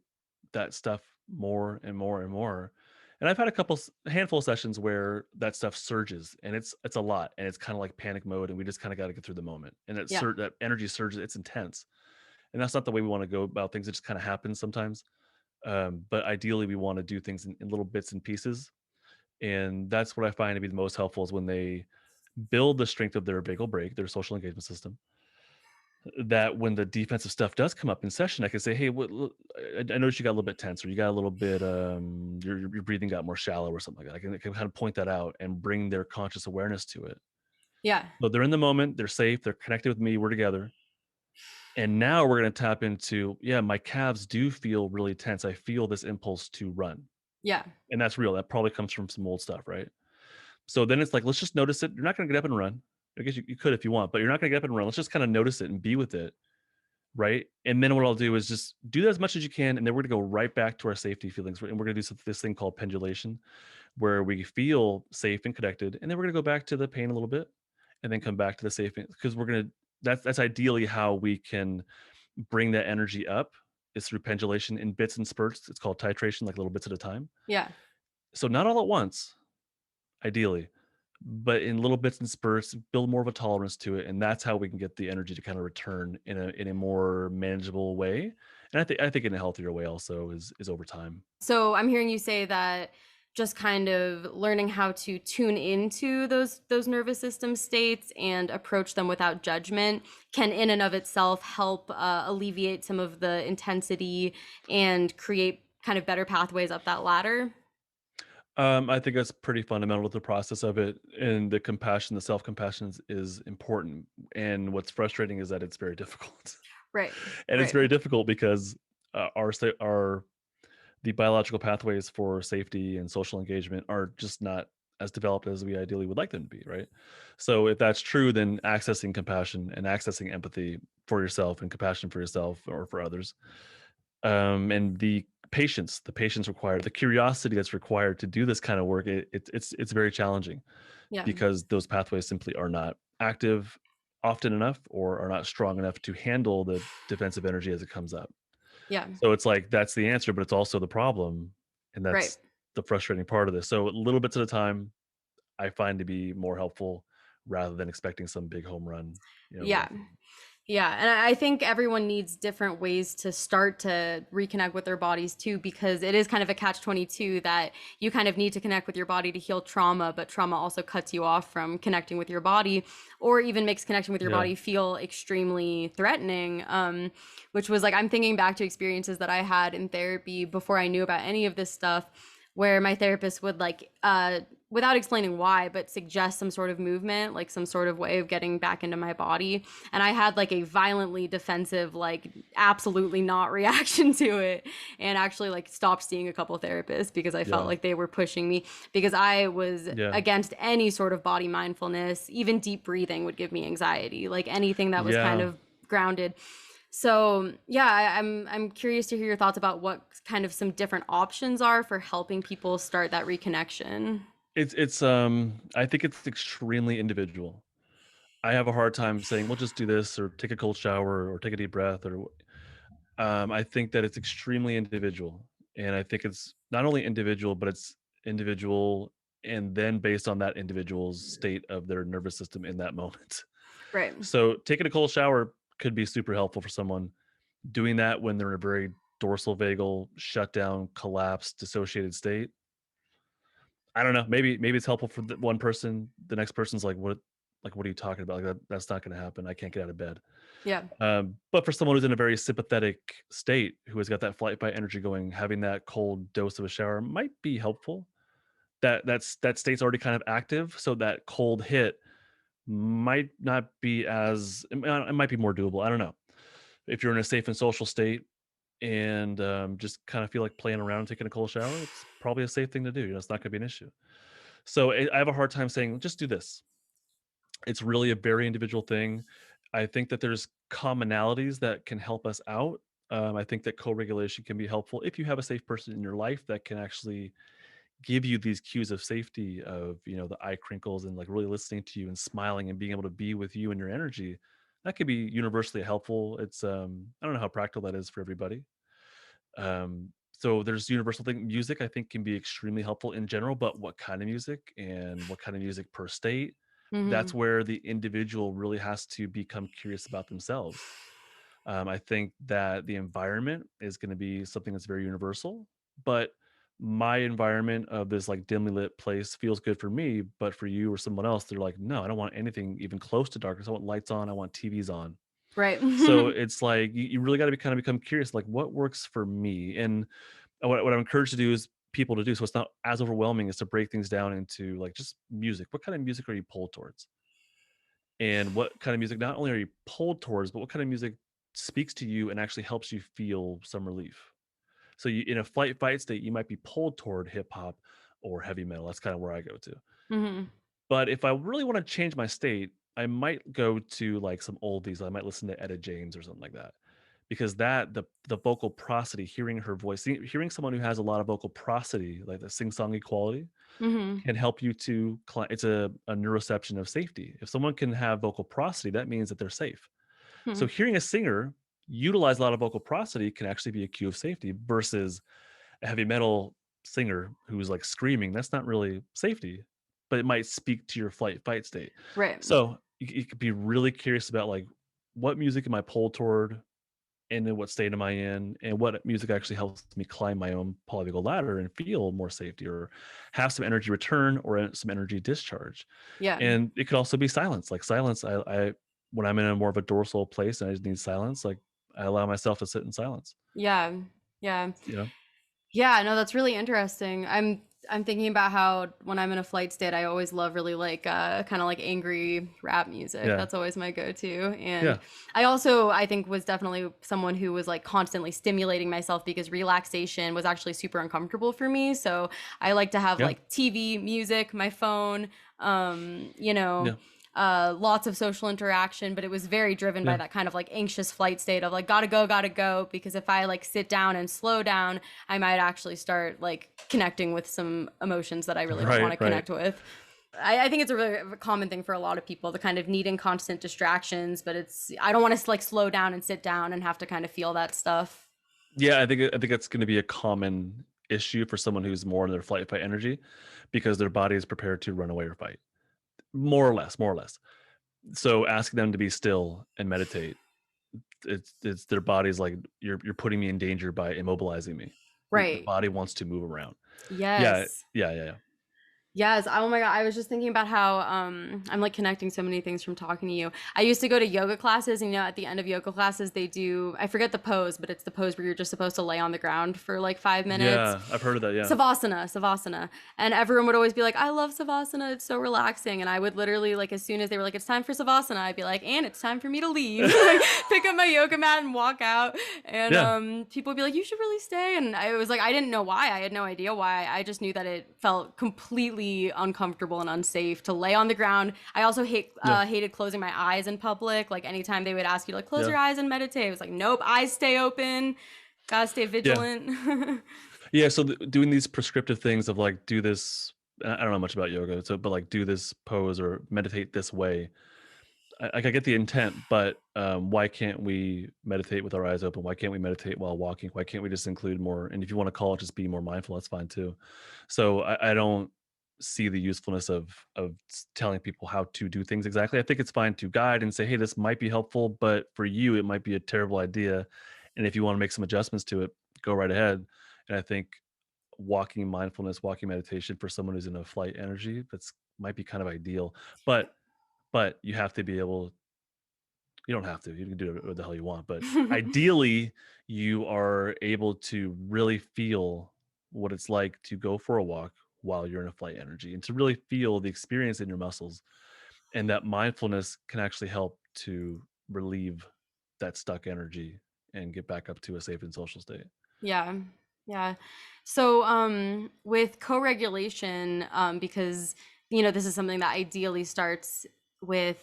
that stuff more and more and more. And I've had a handful of sessions where that stuff surges, and it's a lot, and it's kind of like panic mode, and we just kind of got to get through the moment. And Yeah. that energy surges, it's intense, and that's not the way we want to go about things. It just kind of happens sometimes. But ideally, we want to do things in little bits and pieces, and that's what I find to be the most helpful is when they build the strength of their vagal brake, their social engagement system, that when the defensive stuff does come up in session, I can say, "Hey, I noticed you got a little bit tense, or you got a little bit, your breathing got more shallow, or something like that." I can kind of point that out and bring their conscious awareness to it. Yeah. So they're in the moment, they're safe, they're connected with me, we're together, and now we're going to tap into, yeah, my calves do feel really tense. I feel this impulse to run, Yeah. and that's real. That probably comes from some old stuff, right? So then it's like, let's just notice it. You're not going to get up and run. I guess you could if you want, but you're not going to get up and run. Let's just kind of notice it and be with it. Right? And then what I'll do is just do that as much as you can, and then we're gonna go right back to our safety feelings, and we're gonna do this thing called pendulation, where we feel safe and connected, and then we're gonna go back to the pain a little bit, and then come back to the safe, because we're gonna that's ideally how we can bring that energy up, is through pendulation in bits and spurts. It's called titration, like little bits at a time. Yeah. So not all at once, ideally, but in little bits and spurts, build more of a tolerance to it, and that's how we can get the energy to kind of return in a more manageable way. And I think in a healthier way also is over time. So I'm hearing you say that just kind of learning how to tune into those nervous system states and approach them without judgment can in and of itself help alleviate some of the intensity and create kind of better pathways up that ladder. I think that's pretty fundamental to the process of it, and the compassion, the self compassion is important. And what's frustrating is that it's very difficult, Right. and it's Right. very difficult because our the biological pathways for safety and social engagement are just not as developed as we ideally would like them to be, right? So if that's true, then accessing compassion and accessing empathy for yourself and compassion for yourself or for others, and the patience required, the curiosity that's required to do this kind of work, it's very challenging Yeah. because those pathways simply are not active often enough, or are not strong enough to handle the defensive energy as it comes up. Yeah. So it's like that's the answer, but it's also the problem, and Right. that's the frustrating part of this. So little bits at a time, I find to be more helpful rather than expecting some big home run, Yeah. going forward. Yeah, and I think everyone needs different ways to start to reconnect with their bodies too, because it is kind of a catch-22 that you kind of need to connect with your body to heal trauma, but trauma also cuts you off from connecting with your body, or even makes connection with your Yeah. body feel extremely threatening. Which was like, I'm thinking back to experiences that I had in therapy before I knew about any of this stuff, where my therapist would like without explaining why, but suggest some sort of movement, like some sort of way of getting back into my body. And I had like a violently defensive, like absolutely not reaction to it. And actually like stopped seeing a couple therapists because I felt Yeah. like they were pushing me, because I was Yeah. against any sort of body mindfulness. Even deep breathing would give me anxiety, like anything that was kind Yeah. of grounded. So yeah, I'm curious to hear your thoughts about what kind of some different options are for helping people start that reconnection. It's I think it's extremely individual. I have a hard time saying, "Well, just do this," or "Take a cold shower," or "Take a deep breath," or I think that it's extremely individual, and I think it's not only individual, but it's individual, and then based on that individual's state of their nervous system in that moment. Right. So, taking a cold shower could be super helpful for someone. Doing that when they're in a very dorsal vagal shutdown, collapsed, dissociated state, I don't know. Maybe it's helpful for the one person. The next person's like, "What? Like, what are you talking about? Like, that's not going to happen. I can't get out of bed." Yeah. But for someone who's in a very sympathetic state, who has got that flight fight energy going, having that cold dose of a shower might be helpful. That state's already kind of active, so that cold hit might not be as it might be more doable. I don't know. If you're in a safe and social state and just kind of feel like playing around and taking a cold shower, it's probably a safe thing to do. It's not going to be an issue. So I have a hard time saying just do this. It's really a very individual thing. I think that there's commonalities that can help us out. I think that co-regulation can be helpful if you have a safe person in your life that can actually give you these cues of safety, of the eye crinkles and like really listening to you and smiling and being able to be with you and your energy. That could be universally helpful. It's I don't know how practical that is for everybody. So there's universal thing. Music, I think, can be extremely helpful in general, but what kind of music and what kind of music per state, Mm-hmm. that's where the individual really has to become curious about themselves. I think that the environment is going to be something that's very universal, but my environment of this like dimly lit place feels good for me, but for you or someone else, they're like, no, I don't want anything even close to darkness. I want lights on. I want TVs on. Right. So it's like you really got to be kind of become curious, like what works for me. And what I'm encouraged to do is people to do so it's not as overwhelming is to break things down into like just music. What kind of music are you pulled towards? And what kind of music not only are you pulled towards, but what kind of music speaks to you and actually helps you feel some relief? So you in a flight fight state, you might be pulled toward hip hop or heavy metal. That's kind of where I go to. Mm-hmm. But if I really want to change my state, I might go to like some oldies. I might listen to Etta James or something like that. Because the vocal prosody, hearing her voice, hearing someone who has a lot of vocal prosody, like the sing-songy quality, Mm-hmm. can help you to it's a neuroception of safety. If someone can have vocal prosody, that means that they're safe. So Hmm. hearing a singer utilize a lot of vocal prosody can actually be a cue of safety versus a heavy metal singer who's like screaming. That's not really safety, but it might speak to your flight fight state. Right. So you could be really curious about like what music am I pulled toward and then what state am I in, and what music actually helps me climb my own polyvagal ladder and feel more safety or have some energy return or some energy discharge. Yeah. And it could also be silence. Like silence, I when I'm in a more of a dorsal place and I just need silence, like I allow myself to sit in silence. Yeah. Yeah. You know? Yeah, no, that's really interesting. I'm thinking about how when I'm in a flight state, I always love really like kind of like angry rap music. Yeah. That's always my go-to. And Yeah. I think was definitely someone who was like constantly stimulating myself because relaxation was actually super uncomfortable for me. So I like to have Yeah. like TV, music, my phone, you know, Yeah. lots of social interaction, but it was very driven by Yeah. that kind of like anxious flight state of like gotta go, because if I like sit down and slow down, I might actually start like connecting with some emotions that I really don't want Right. to Right. connect with. I think it's a really common thing for a lot of people, the kind of needing constant distractions, but I don't want to like slow down and sit down and have to kind of feel that stuff. Yeah, I think that's going to be a common issue for someone who's more in their flight fight energy because their body is prepared to run away or fight. More or less, more or less. So asking them to be still and meditate it's their body's like, you're putting me in danger by immobilizing me. The Right. body wants to move around. Yeah, Yes. yeah, yeah, yeah. Yes. Oh my God. I was just thinking about how I'm like connecting so many things from talking to you. I used to go to yoga classes, and at the end of yoga classes, they do, I forget the pose, but it's the pose where you're just supposed to lay on the ground for like 5 minutes. Yeah, I've heard of that, yeah. Savasana. And everyone would always be like, I love Savasana. It's so relaxing. And I would literally, like, as soon as they were like, it's time for Savasana, I'd be like, and it's time for me to leave. Like, pick up my yoga mat and walk out. And Yeah, people would be like, you should really stay. And I was like, I didn't know why. I had no idea why. I just knew that it felt completely uncomfortable and unsafe to lay on the ground. I also yeah, hated closing my eyes in public. Like, anytime they would ask you to like close yeah, your eyes and meditate, I was like, nope, eyes stay open. Gotta stay yeah. vigilant. Yeah, so doing these prescriptive things of like, do this. I don't know much about yoga, so but like, do this pose or meditate this way. I get the intent, but why can't we meditate with our eyes open? Why can't we meditate while walking? Why can't we just include more? And if you want to call it just be more mindful, that's fine too. So I don't see the usefulness of telling people how to do things exactly. I think it's fine to guide and say, hey, this might be helpful, but for you, it might be a terrible idea. And if you want to make some adjustments to it, go right ahead. And I think walking mindfulness, walking meditation for someone who's in a flight energy, that's might be kind of ideal. But you have to be able, you don't have to. You can do what the hell you want, but ideally, you are able to really feel what it's like to go for a walk while you're in a flight energy and to really feel the experience in your muscles. And that mindfulness can actually help to relieve that stuck energy and get back up to a safe and social state. Yeah. Yeah. So with co-regulation, because this is something that ideally starts with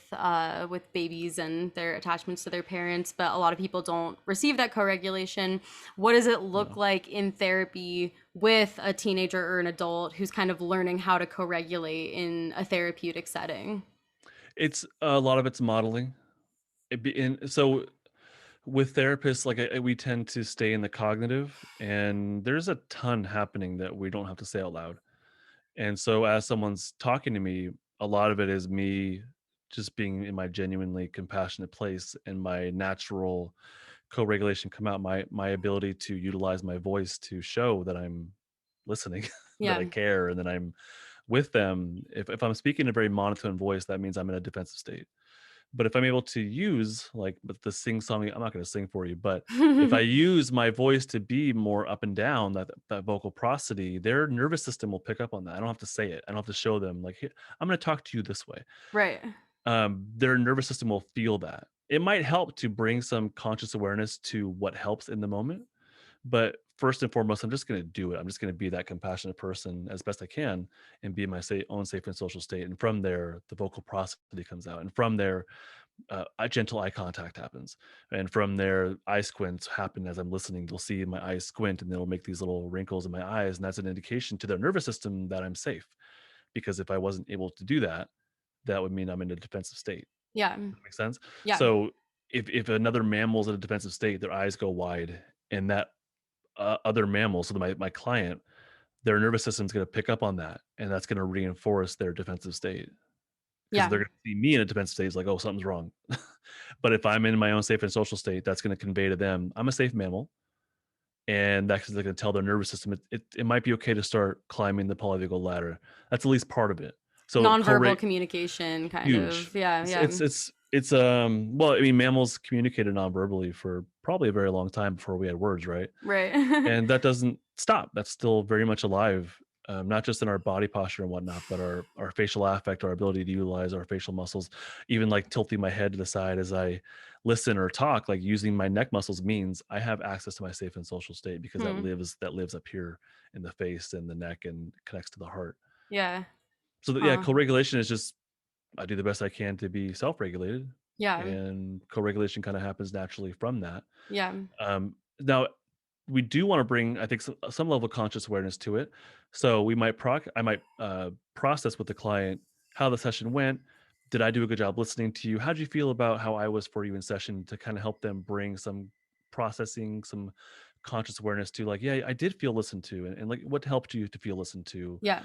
babies and their attachments to their parents, but a lot of people don't receive that co-regulation. What does it look No. like in therapy with a teenager or an adult who's kind of learning how to co-regulate in a therapeutic setting? It's a lot of it's modeling. And so with therapists, like we tend to stay in the cognitive, and there's a ton happening that we don't have to say out loud. And so as someone's talking to me, a lot of it is me just being in my genuinely compassionate place and my natural co-regulation come out, my ability to utilize my voice to show that I'm listening, that Yeah. I care, and that I'm with them. If I'm speaking in a very monotone voice, that means I'm in a defensive state. But if I'm able to use like with the sing song, I'm not going to sing for you, but if I use my voice to be more up and down, that vocal prosody, their nervous system will pick up on that. I don't have to say it. I don't have to show them like, "Here, I'm going to talk to you this way." Right. Their nervous system will feel that. It might help to bring some conscious awareness to what helps in the moment, but first and foremost, I'm just going to do it. I'm just going to be that compassionate person as best I can and be in my own safe and social state. And from there, the vocal prosody comes out. And from there, a gentle eye contact happens, and from there, eye squints happen as I'm listening. You'll see my eyes squint, and they'll make these little wrinkles in my eyes, and that's an indication to their nervous system that I'm safe. Because if I wasn't able to do that, that would mean I'm in a defensive state. Yeah. Does that make sense? Yeah. So if another mammal's in a defensive state, their eyes go wide, and that other mammal, so my client, their nervous system's going to pick up on that, and that's going to reinforce their defensive state. Because Yeah. they're gonna see me in a defensive state, it's like, "Oh, something's wrong." But if I'm in my own safe and social state, that's gonna convey to them, I'm a safe mammal, and that's gonna tell their nervous system it might be okay to start climbing the polyvagal ladder. That's at least part of it. So Nonverbal communication kind huge. of. Yeah. It's Yeah. it's it's it's, well, I mean, mammals communicated non-verbally for probably a very long time before we had words, right? Right. And that doesn't stop. That's still very much alive, not just in our body posture and whatnot, but our facial affect, our ability to utilize our facial muscles, even like tilting my head to the side as I listen or talk, like using my neck muscles means I have access to my safe and social state because Hmm. that lives up here in the face and the neck and connects to the heart. Yeah. So that, yeah, Huh. co-regulation is just I do the best I can to be self-regulated, Yeah. and co-regulation kind of happens naturally from that. Yeah. Now we do want to bring, I think, some level of conscious awareness to it. So I might process with the client how the session went. Did I do a good job listening to you? How did you feel about how I was for you in session to kind of help them bring some processing, some conscious awareness to like, yeah, I did feel listened to, and like what helped you to feel listened to, Yeah.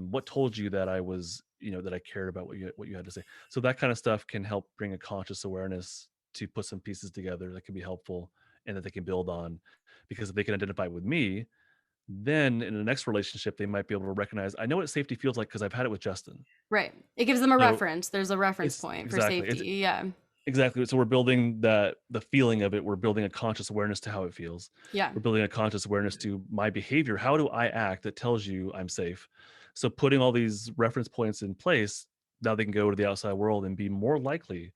what told you that I was, that I cared about what you had to say. So that kind of stuff can help bring a conscious awareness to put some pieces together that can be helpful and that they can build on. Because if they can identify with me, then in the next relationship, they might be able to recognize, I know what safety feels like because I've had it with Justin. Right. It gives them a So reference. There's a reference it's point for exactly, safety. Yeah. exactly. So we're building the feeling of it. We're building a conscious awareness to how it feels. Yeah. We're building a conscious awareness to my behavior. How do I act that tells you I'm safe? So putting all these reference points in place, now they can go to the outside world and be more likely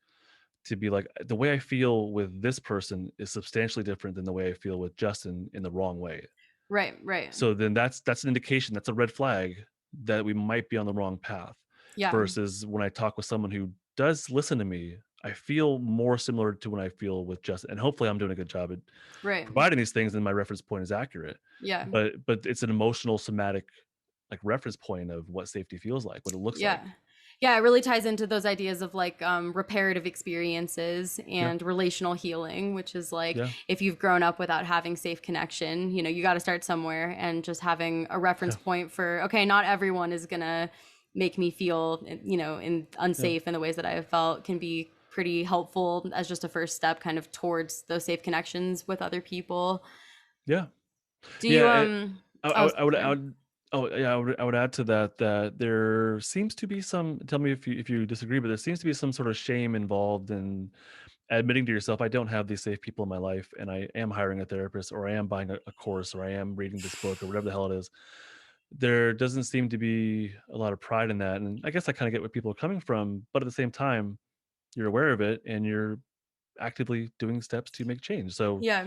to be like, the way I feel with this person is substantially different than the way I feel with Justin in the wrong way. Right. Right. So then that's an indication, that's a red flag that we might be on the wrong path. Yeah. Versus when I talk with someone who does listen to me, I feel more similar to when I feel with Justin. And hopefully I'm doing a good job at Right. providing these things and my reference point is accurate. Yeah. But it's an emotional somatic like reference point of what safety feels like, what it looks like. Yeah. Yeah, it really ties into those ideas of like reparative experiences Yeah. and relational healing, which is like Yeah. if you've grown up without having safe connection, you know, you got to start somewhere, and just having a reference Yeah. point for, okay, not everyone is going to make me feel, you know, Yeah. unsafe in the ways that I have felt, can be pretty helpful as just a first step kind of towards those safe connections with other people. Yeah. Do you, Yeah. oh, I sorry. would, oh yeah, I would add to that that there seems to be some. Tell me if you disagree, but there seems to be some sort of shame involved in admitting to yourself, I don't have these safe people in my life, and I am hiring a therapist, or I am buying a course, or I am reading this book, or whatever the hell it is. There doesn't seem to be a lot of pride in that, and I guess I kind of get where people are coming from, but at the same time, you're aware of it and you're actively doing steps to make change. So Yeah.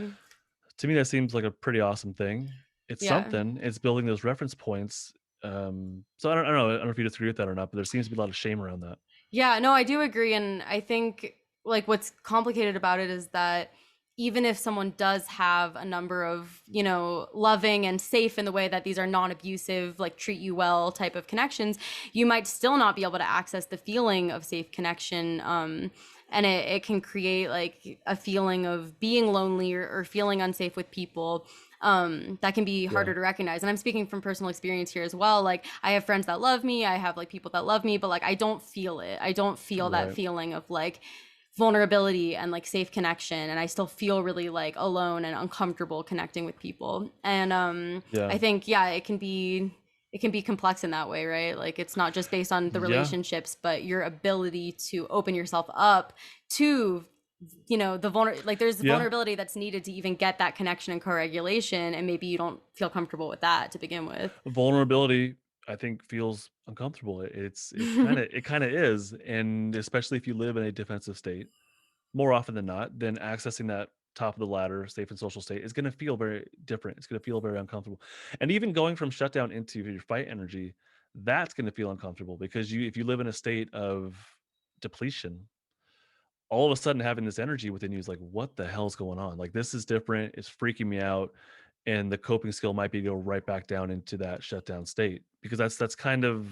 to me, that seems like a pretty awesome thing. It's Yeah. something. It's building those reference points. So I don't know. I don't know if you disagree with that or not, but there seems to be a lot of shame around that. Yeah, no, I do agree. And I think like what's complicated about it is that even if someone does have a number of, you know, loving and safe in the way that these are non-abusive, like treat you well type of connections, you might still not be able to access the feeling of safe connection. And it can create like a feeling of being lonely, or feeling unsafe with people, that can be Yeah. harder to recognize. And I'm speaking from personal experience here as well. Like I have friends that love me, I have like people that love me, but like I don't feel it. I don't feel that Right. feeling of like vulnerability and like safe connection, and I still feel really like alone and uncomfortable connecting with people. And Yeah. I think, yeah, it can be complex in that way, right? Like it's not just based on the Yeah. relationships, but your ability to open yourself up to, you know, like there's Yeah. vulnerability that's needed to even get that connection and co-regulation, and maybe you don't feel comfortable with that to begin with. Vulnerability, I think, feels uncomfortable. It kind of is, and especially if you live in a defensive state, more often than not, then accessing that top of the ladder, safe and social state is going to feel very different. It's going to feel very uncomfortable, and even going from shutdown into your fight energy, that's going to feel uncomfortable because if you live in a state of depletion, all of a sudden having this energy within you is like, what the hell's going on? Like, this is different. It's freaking me out. And the coping skill might be to go right back down into that shutdown state because that's kind of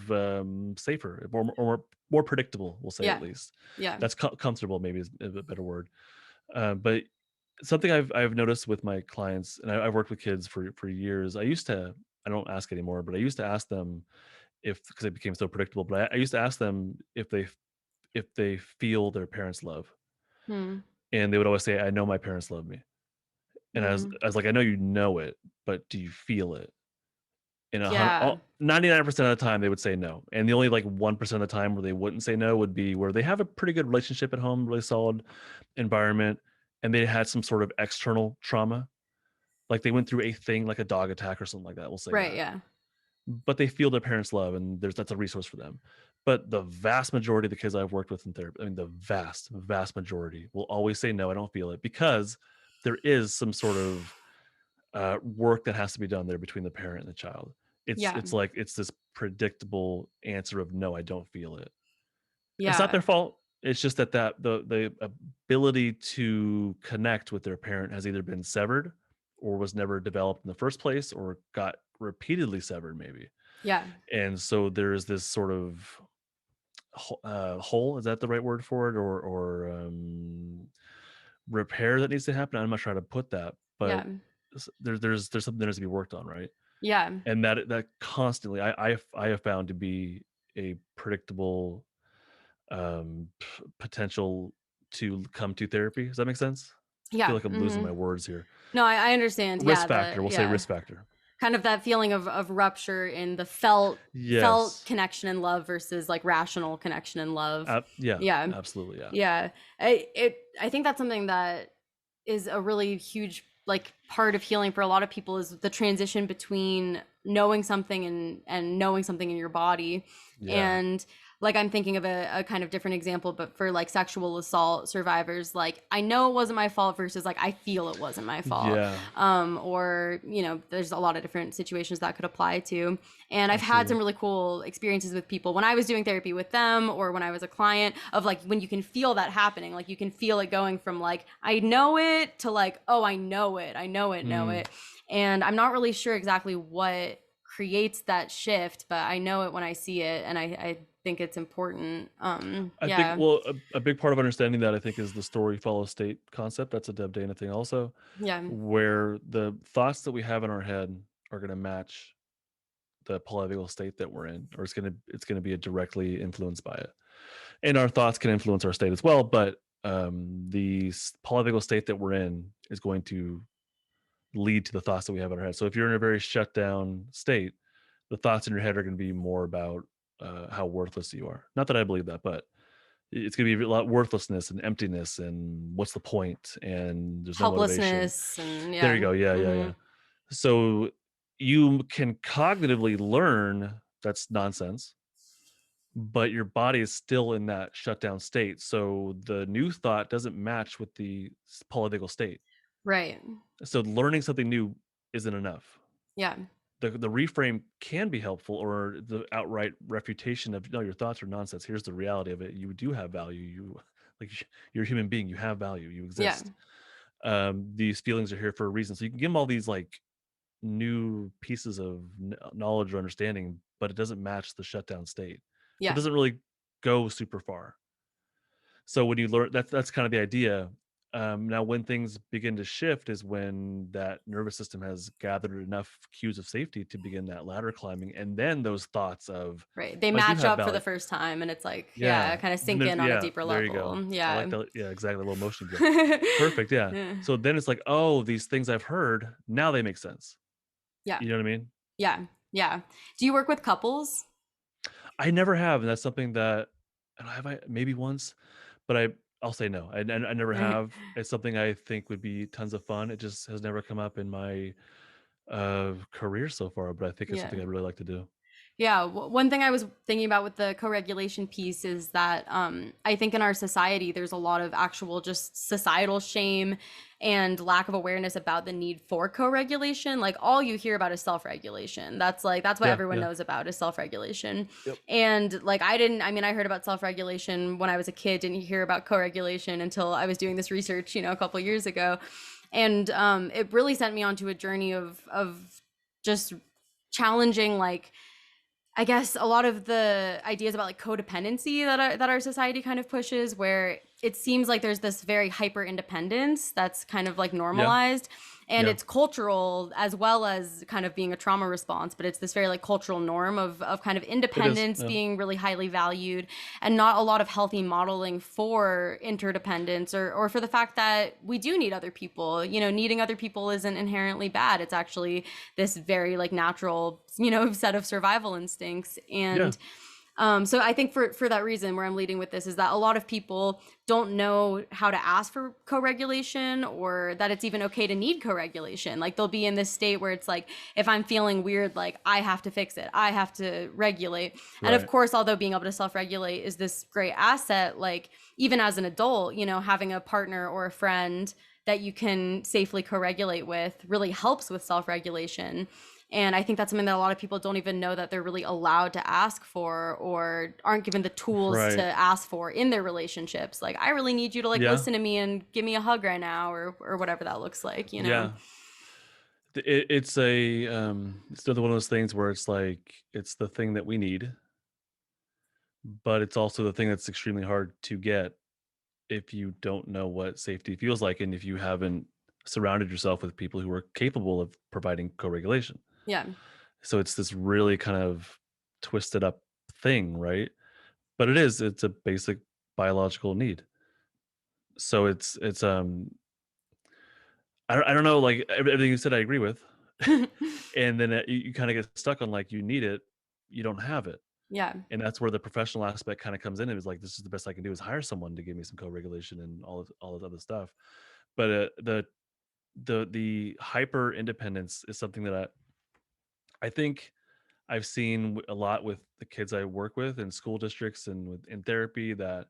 safer or more predictable. We'll say at Yeah. least Yeah. that's comfortable. Maybe is a better word. But something I've noticed with my clients, and I've worked with kids for years. I don't ask anymore, but I used to ask them if because it became so predictable. But I used to ask them if they feel their parents' love, Hmm. and they would always say, "I know my parents love me." And Hmm. I was like, "I know you know it, but do you feel it?" And Yeah. 99% of the time, they would say no, and the only, like, 1% of the time where they wouldn't say no would be where they have a pretty good relationship at home, really solid environment, and they had some sort of external trauma, like, they went through a thing, like a dog attack or something like that, we'll say Right. that. Yeah. But they feel their parents' love, and that's a resource for them. But the vast majority of the kids I've worked with in therapy, I mean, the vast, vast majority will always say, "No, I don't feel it," because there is some sort of work that has to be done there between the parent and the child. Yeah. It's like it's this predictable answer of no, I don't feel it. It's not Yeah. their fault. It's just that the ability to connect with their parent has either been severed or was never developed in the first place or got repeatedly severed maybe. Yeah. And so there's this sort of hole, is that the right word for it, or repair that needs to happen. I'm not trying to put that, but Yeah. there's something that needs to be worked on, right? Yeah. And that constantly I have found to be a predictable potential to come to therapy. Does that make sense? I feel Yeah. like I'm losing my words here. No, I understand. Risk Yeah, factor, we'll say risk factor. kind of that feeling of rupture in the felt Yes. connection and love versus like rational connection and love. Yeah, Yeah. absolutely, yeah. Yeah. I think that's something that is a really huge like part of healing for a lot of people is the transition between knowing something and knowing something in your body. Yeah. And like I'm thinking of a kind of different example, but for like sexual assault survivors, like I know it wasn't my fault versus like I feel it wasn't my fault. Yeah, Or there's a lot of different situations that could apply to. And I've had some absolutely. really cool experiences with people when I was doing therapy with them or when I was a client of like when you can feel that happening, like you can feel it going from like I know it to like, oh, I know it, know Mm. it. And I'm not really sure exactly what creates that shift, but I know it when I see it, and I think it's important. I think, Yeah. well, a big part of understanding that, I think, is the story follow state concept. That's a Deb Dana thing also, Yeah. where the thoughts that we have in our head are gonna match the polyvagal state that we're in, or it's gonna be directly influenced by it. And our thoughts can influence our state as well, but, the polyvagal state that we're in is going to lead to the thoughts that we have in our head. So if you're in a very shut down state, the thoughts in your head are going to be more about how worthless you are. Not that I believe that, but it's going to be a lot worthlessness and emptiness and what's the point and there's no motivation. Helplessness and There you yeah. go. Yeah, yeah, Hmm. yeah. So you can cognitively learn that's nonsense, but your body is still in that shutdown state. So the new thought doesn't match with the polyvagal state. Right. So learning something new isn't enough. Yeah. The reframe can be helpful, or the outright refutation of no, your thoughts are nonsense. Here's the reality of it. You do have value. You like you're a human being. You have value. You Yeah. exist. These feelings are here for a reason. So you can give them all these like new pieces of knowledge or understanding, but it doesn't match the shutdown state. So it Yeah. doesn't really go super far. So when you learn that's kind of the idea. Now, when things begin to shift is when that nervous system has gathered enough cues of safety to begin that ladder climbing, and then those thoughts of, Right. They "I do match have up for the value." first time and it's like, yeah, Yeah, kind of then sink there's in on a yeah, deeper there you go. level. I like Yeah. that. Yeah, exactly. A little motion blur. Perfect. Yeah. Yeah. So then it's like, oh, these things I've heard now they make sense. Yeah. You know what I mean? Yeah. Yeah. Do you work with couples? I never have, and that's something that I don't know, have I maybe once, but I'll say no. I never have. It's something I think would be tons of fun. It just has never come up in my career so far, but I think it's something Yeah. I'd really like to do. Yeah, one thing I was thinking about with the co-regulation piece is that I think in our society there's a lot of actual just societal shame and lack of awareness about the need for co-regulation. Like all you hear about is self-regulation. That's what Yeah, everyone yeah. knows about is self-regulation. Yep. And like I heard about self-regulation when I was a kid, didn't hear about co-regulation until I was doing this research, a couple years ago. And it really sent me onto a journey of just challenging like I guess a lot of the ideas about like codependency that our society kind of pushes, where it seems like there's this very hyper independence that's kind of like Yeah, normalized, and yeah. it's cultural as well as kind of being a trauma response. But it's this very like cultural norm of kind of It is. independence Yeah. being really highly valued, and not a lot of healthy modeling for interdependence or for the fact that we do need other people. Needing other people isn't inherently bad. It's actually this very like natural set of survival instincts. Yeah. And so I think for that reason, where I'm leading with this is that a lot of people don't know how to ask for co-regulation, or that it's even okay to need co-regulation. Like they'll be in this state where it's like, if I'm feeling weird, like I have to fix it, I have to regulate. And of Right. course, although being able to self-regulate is this great asset, like even as an adult, having a partner or a friend that you can safely co-regulate with really helps with self-regulation. And I think that's something that a lot of people don't even know that they're really allowed to ask for, or aren't given the tools to Right. ask for in their relationships. Like, I really need you to like Yeah. listen to me and give me a hug right now, or whatever that looks like. Yeah. It's another one of those things where it's like it's the thing that we need, but it's also the thing that's extremely hard to get if you don't know what safety feels like and if you haven't surrounded yourself with people who are capable of providing co-regulation. Yeah. So it's this really kind of twisted up thing, right? But it's a basic biological need. So I don't know, like, everything you said I agree with. And then, you kinda get stuck on, like, you need it, you don't have it. Yeah. And that's where the professional aspect kinda comes in. It was like, this is the best I can do is hire someone to give me some co-regulation and all this other stuff. But, the hyper independence is something that I think I've seen a lot with the kids I work with in school districts and in therapy, that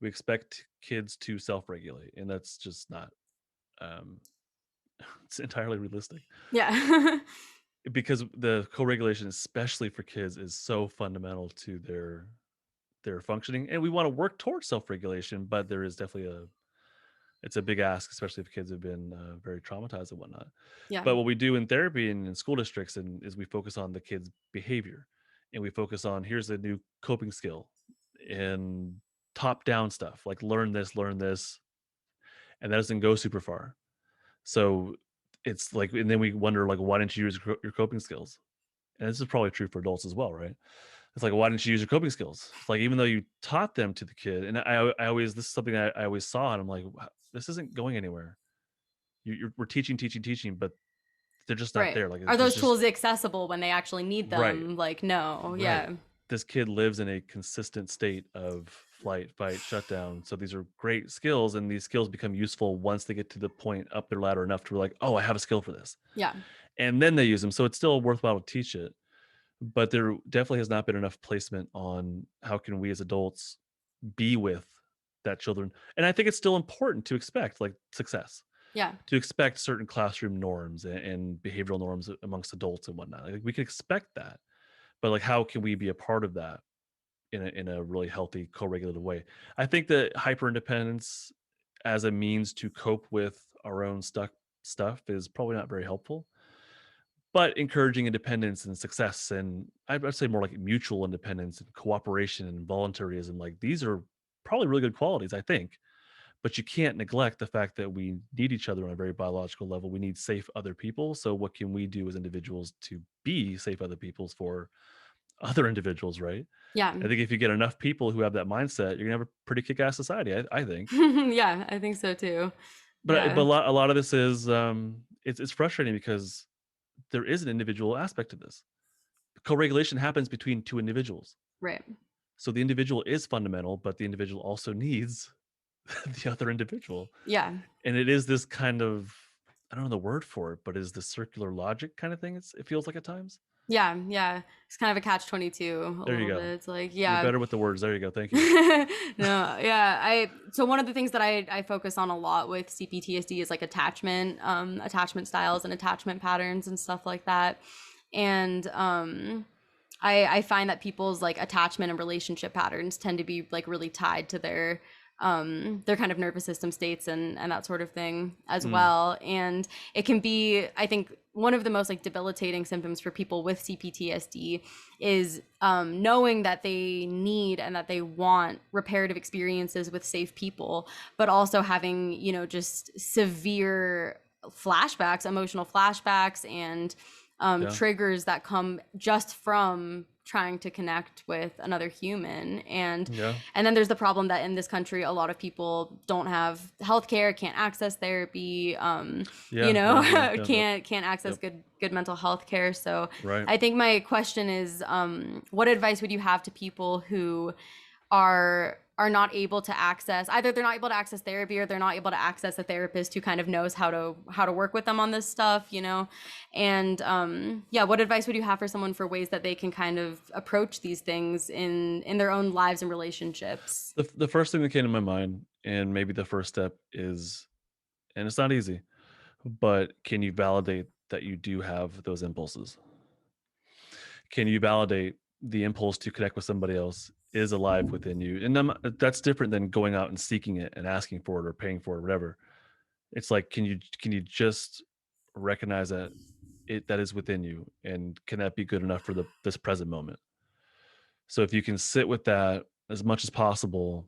we expect kids to self-regulate, and that's just not, um, it's entirely realistic. Yeah. Because the co-regulation, especially for kids, is so fundamental to their functioning, and we wanna work towards self-regulation, but there is definitely it's a big ask, especially if kids have been, very traumatized and whatnot. Yeah. But what we do in therapy and in school districts is we focus on the kid's behavior, and we focus on, here's a new coping skill, and top-down stuff, like, learn this, and that doesn't go super far. So, it's like, and then we wonder, like, why didn't you use your coping skills? And this is probably true for adults as well, right? It's like, why didn't you use your coping skills? It's like, even though you taught them to the kid, and I always, this is something I always saw, and I'm like, this isn't going anywhere. We're teaching, teaching, teaching, but they're just not Right. there. Like, Are it's those just tools accessible when they actually need right, them? Like, no. right. Yeah. This kid lives in a consistent state of flight, fight, shutdown. So these are great skills, and these skills become useful once they get to the point up their ladder enough to be like, oh, I have a skill for this, Yeah. and then they use them. So it's still worthwhile to teach it, but there definitely has not been enough placement on how can we as adults be with that children. And I think it's still important to expect, like, success, Yeah. to expect certain classroom norms and behavioral norms amongst adults and whatnot. Like, we can expect that, but, like, how can we be a part of that in a really healthy, co-regulated way? I think that hyper independence as a means to cope with our own stuff is probably not very helpful. But encouraging independence and success, and I'd say more like mutual independence and cooperation and voluntarism, like, these are probably really good qualities, I think. But you can't neglect the fact that we need each other on a very biological level. We need safe other people. So what can we do as individuals to be safe other peoples for other individuals, right? Yeah. I think if you get enough people who have that mindset, you're gonna have a pretty kick-ass society, I think. Yeah, I think so too. But a Yeah. lot of this is, it's frustrating because there is an individual aspect to this. Co-regulation happens between two individuals. Right. So the individual is fundamental, but the individual also needs the other individual. Yeah. And it is this kind of, I don't know the word for it, but is the circular logic kind of thing, it feels like at times. Yeah. Yeah. It's kind of a catch 22 a There you little bit. go. It's like, You're yeah. better with the words. There you go. Thank you. No, yeah. So one of the things that I focus on a lot with CPTSD is like attachment styles and attachment patterns and stuff like that. And I find that people's like attachment and relationship patterns tend to be like really tied to their kind of nervous system states and that sort of thing as Mm, well. And it can be, I think, one of the most like debilitating symptoms for people with CPTSD is knowing that they need and that they want reparative experiences with safe people, but also having, just severe flashbacks, emotional flashbacks, and yeah. triggers that come just from trying to connect with another human. Yeah. And then there's the problem that in this country a lot of people don't have healthcare, can't access therapy, Yeah. Yeah. Yeah. Yeah. Yep. can't access Yep. good mental health care. So Right. I think my question is, what advice would you have to people who are not able to access, either they're not able to access therapy or they're not able to access a therapist who kind of knows how to work with them on this stuff, and yeah, what advice would you have for someone for ways that they can kind of approach these things in their own lives and relationships? The first thing that came to my mind, and maybe the first step is, and it's not easy, but can you validate that you do have those impulses? Can you validate the impulse to connect with somebody else is alive within you? And that's different than going out and seeking it and asking for it or paying for it or whatever. It's like, can you just recognize that that is within you, and can that be good enough for this present moment? So if you can sit with that as much as possible,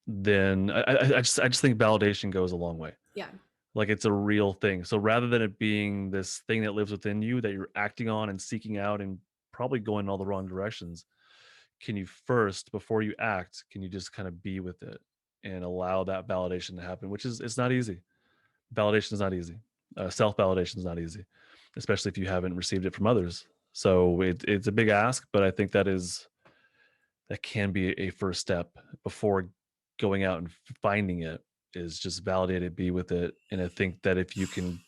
then I just think validation goes a long way. Yeah. Like, it's a real thing. So rather than it being this thing that lives within you that you're acting on and seeking out and probably going in all the wrong directions, can you first, before you act, can you just kind of be with it? and allow that validation to happen, which is it's not easy. Validation is not easy. Self validation is not easy, especially if you haven't received it from others. So it's a big ask, but I think that can be a first step before going out and finding it, is just validate it, be with it. And I think that if you can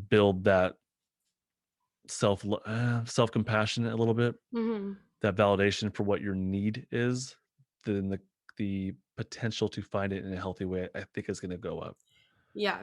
build that self compassion a little bit, Hmm. that validation for what your need is, then the potential to find it in a healthy way, I think, is going to go up. Yeah.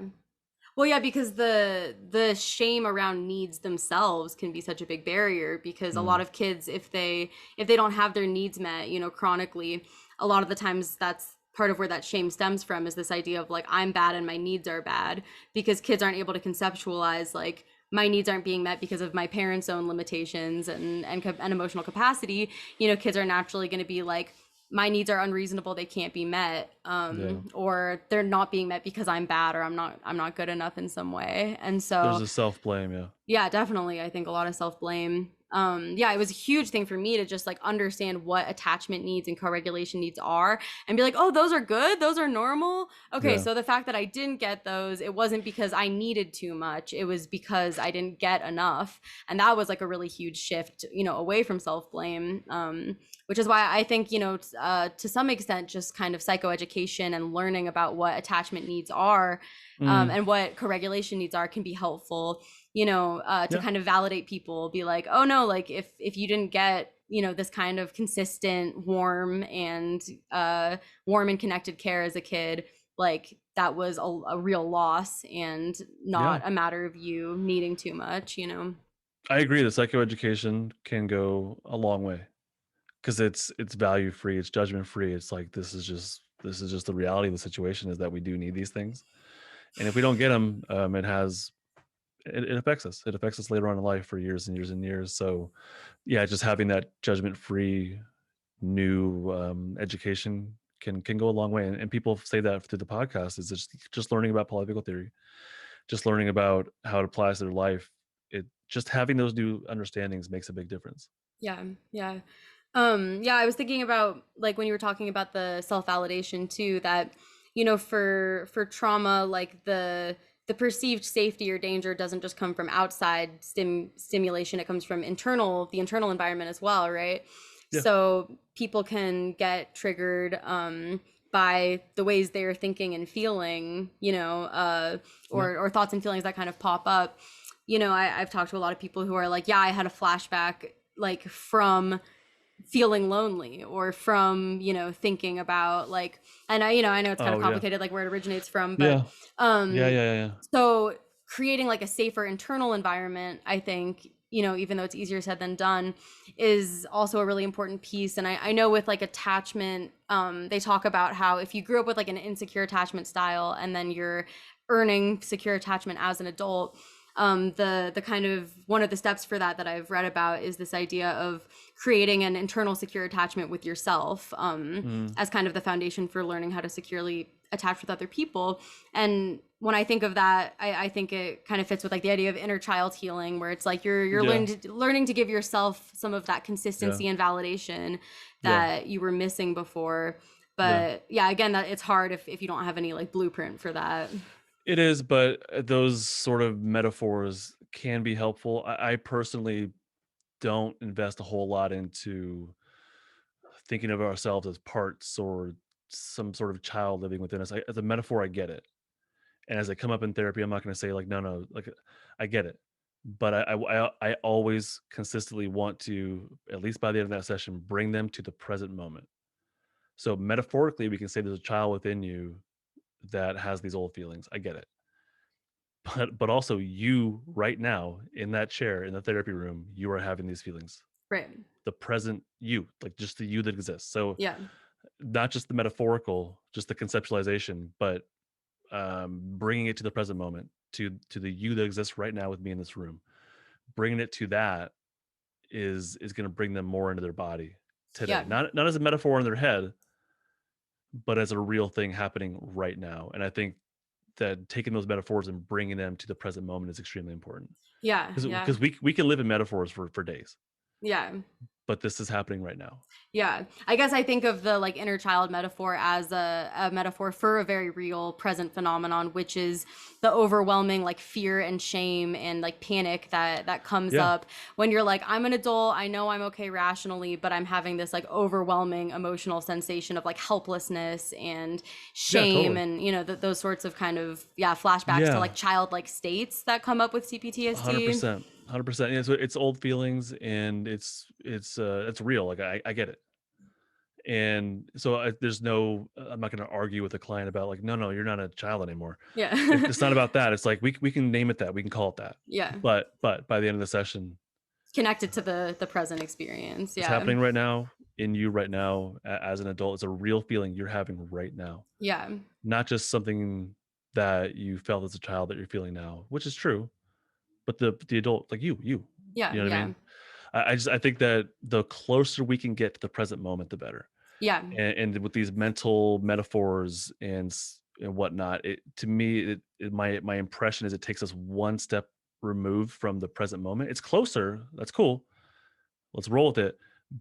Well, yeah, because the shame around needs themselves can be such a big barrier, because a lot Mm, of kids, if they don't have their needs met, chronically, a lot of the times that's part of where that shame stems from, is this idea of like, I'm bad and my needs are bad, because kids aren't able to conceptualize like, my needs aren't being met because of my parents' own limitations and emotional capacity. Kids are naturally going to be like, my needs are unreasonable, they can't be met, yeah, or they're not being met because I'm bad, or I'm not good enough in some way. And there's so a self blame. Yeah, yeah, definitely. I think a lot of self blame. Yeah, it was a huge thing for me to just like understand what attachment needs and co-regulation needs are, and be like, oh, those are good, those are normal. Okay, yeah, so the fact that I didn't get those, it wasn't because I needed too much, it was because I didn't get enough. And that was like a really huge shift, away from self blame. Which is why I think, to some extent, just kind of psychoeducation and learning about what attachment needs are, mm, and what co-regulation needs are, can be helpful, to yeah. kind of validate people, be like, oh no, like if you didn't get, this kind of consistent, warm and connected care as a kid, like that was a real loss, and not Yeah, a matter of you needing too much. I agree that psychoeducation can go a long way because it's value free, it's judgment free. It's like this is just the reality of the situation, is that we do need these things, and if we don't get them, it affects us. It affects us later on in life for years and years and years. So yeah, just having that judgment free new education can go a long way. And people say that through the podcast, is just learning about polyvagal theory, just learning about how it applies to their life. It just having those new understandings makes a big difference. Yeah, yeah. Yeah, I was thinking about, like, when you were talking about the self-validation too, that, for trauma, like the perceived safety or danger doesn't just come from outside stimulation, it comes from the internal environment as well, right? Yeah, So people can get triggered by the ways they're thinking and feeling, yeah. or thoughts and feelings that kind of pop up. I've talked to a lot of people who are like, yeah, I had a flashback, like, from feeling lonely, or from, thinking about like, and I know it's kind of Oh yeah, complicated, like where it originates from, but yeah, yeah, um yeah, yeah, so creating like a safer internal environment, I think, even though it's easier said than done, is also a really important piece. And I know with like attachment, they talk about how if you grew up with like an insecure attachment style, and then you're earning secure attachment as an adult, the kind of one of the steps for that I've read about is this idea of creating an internal secure attachment with yourself, mm, as kind of the foundation for learning how to securely attach with other people. And when I think of that, I think it kind of fits with like the idea of inner child healing, where it's like you're yeah, learning to give yourself some of that yeah, consistency and validation yeah, that you were missing before. yeah. But yeah, again, that it's hard if you don't have any like blueprint for that. It is, but those sort of metaphors can be helpful. I personally don't invest a whole lot into thinking of ourselves as parts or some sort of child living within us. As a metaphor, I get it, and as I come up in therapy, I'm not going to say like, no, no, like I get it, but I always consistently want to, at least by the end of that session, bring them to the present moment. So metaphorically, we can say there's a child within you that has these old feelings. I get it, but also you right now in that chair in the therapy room, you are having these feelings. Right. The present you, like just the you that exists. So Yeah. not just the metaphorical, just the conceptualization, but bringing it to the present moment, to the you that exists right now with me in this room. Bringing it to that is going to bring them more into their body today, Yeah. not as a metaphor in their head, but as a real thing happening right now. And I think that taking those metaphors and bringing them to the present moment is extremely important, Yeah. because Yeah. we can live in metaphors for days, Yeah. but this is happening right now. Yeah. I guess I think of the like inner child metaphor as a metaphor for a very real present phenomenon, which is the overwhelming like fear and shame and like panic that comes Yeah. up when you're like, I'm an adult, I know I'm okay rationally, but I'm having this like overwhelming emotional sensation of like helplessness and Yeah, shame, totally. and those sorts of kind of flashbacks to Yeah. like childlike states that come up with CPTSD. 100%. 100%. Yeah, so it's old feelings, and it's real. Like I get it. And so there's no, I'm not going to argue with a client about like, no, you're not a child anymore. Yeah. It's not about that. It's like we can name it that. We can call it that. Yeah. But by the end of the session, Connected to the present experience. it's Yeah. happening right now in you right now as an adult. It's a real feeling you're having right now, Yeah. not just something that you felt as a child that you're feeling now, which is true. But the adult, like Yeah. you know what I Yeah. mean? I think that the closer we can get to the present moment, the better. Yeah. And with these mental metaphors and whatnot, it to me, my impression is it takes us one step removed from the present moment. It's closer. That's cool. Let's roll with it.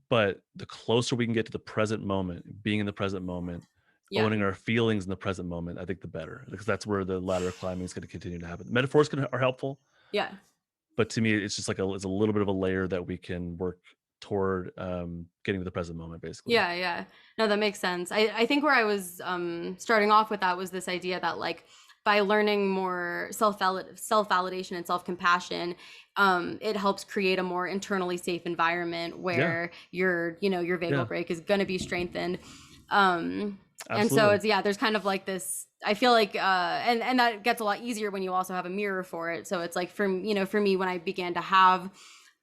But the closer we can get to the present moment, being in the present moment, Yeah. owning our feelings in the present moment, I think the better, because that's where the ladder climbing is going to continue to happen. Metaphors are helpful, Yeah. but to me, it's just like it's a little bit of a layer that we can work toward getting to the present moment, basically. Yeah, yeah. No, that makes sense. I think where I was starting off with that was this idea that like by learning more self-validation and self-compassion, it helps create a more internally safe environment Yeah, where your vagal yeah, brake is going to be strengthened. And so absolutely. it's there's kind of like this, I feel like and that gets a lot easier when you also have a mirror for it. So it's like for me when I began to have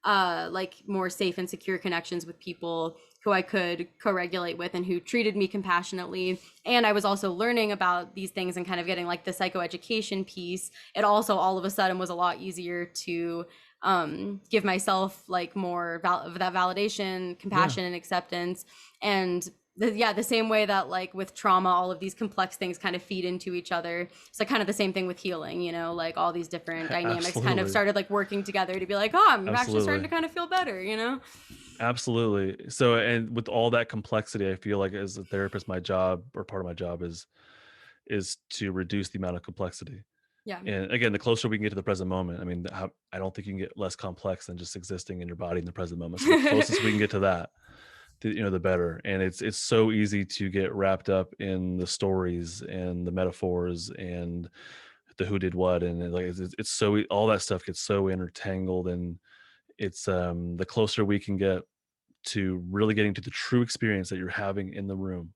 like more safe and secure connections with people who I could co-regulate with and who treated me compassionately. And I was also learning about these things and kind of getting like the psychoeducation piece. It also all of a sudden was a lot easier to give myself like more of that validation, Yeah, compassion, and acceptance. And the same way that like with trauma, all of these complex things kind of feed into each other. So kind of the same thing with healing, like all these different dynamics kind of absolutely, started like working together to be like, oh, I'm actually starting to absolutely, kind of feel better. absolutely. So, and with all that complexity, I feel like as a therapist, my job or part of my job is to reduce the amount of complexity. Yeah. And again, the closer we can get to the present moment, I mean, I don't think you can get less complex than just existing in your body in the present moment. So the closest we can get to that, the better. And it's so easy to get wrapped up in the stories and the metaphors and the who did what, and like it's so all that stuff gets so intertangled, and it's the closer we can get to really getting to the true experience that you're having in the room,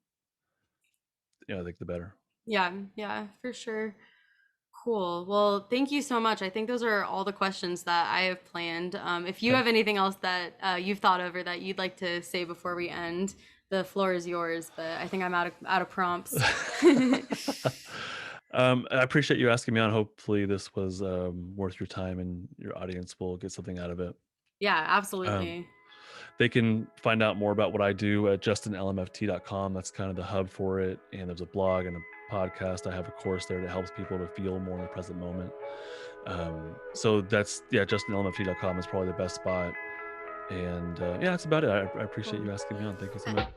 I think the better. Yeah, yeah, for sure. Cool. Well, thank you so much. I think those are all the questions that I have planned. If you Okay. have anything else that you've thought of or that you'd like to say before we end, the floor is yours. But I think I'm out of prompts. I appreciate you asking me on. Hopefully this was worth your time and your audience will get something out of it. Yeah, um, absolutely. they can find out more about what I do at justinlmft.com. That's kind of the hub for it. And there's a blog and a podcast. I have a course there that helps people to feel more in the present moment. So that's, yeah, justinlmft.com is probably the best spot. And yeah, that's about it. I appreciate Cool. you asking me on. Thank you so much.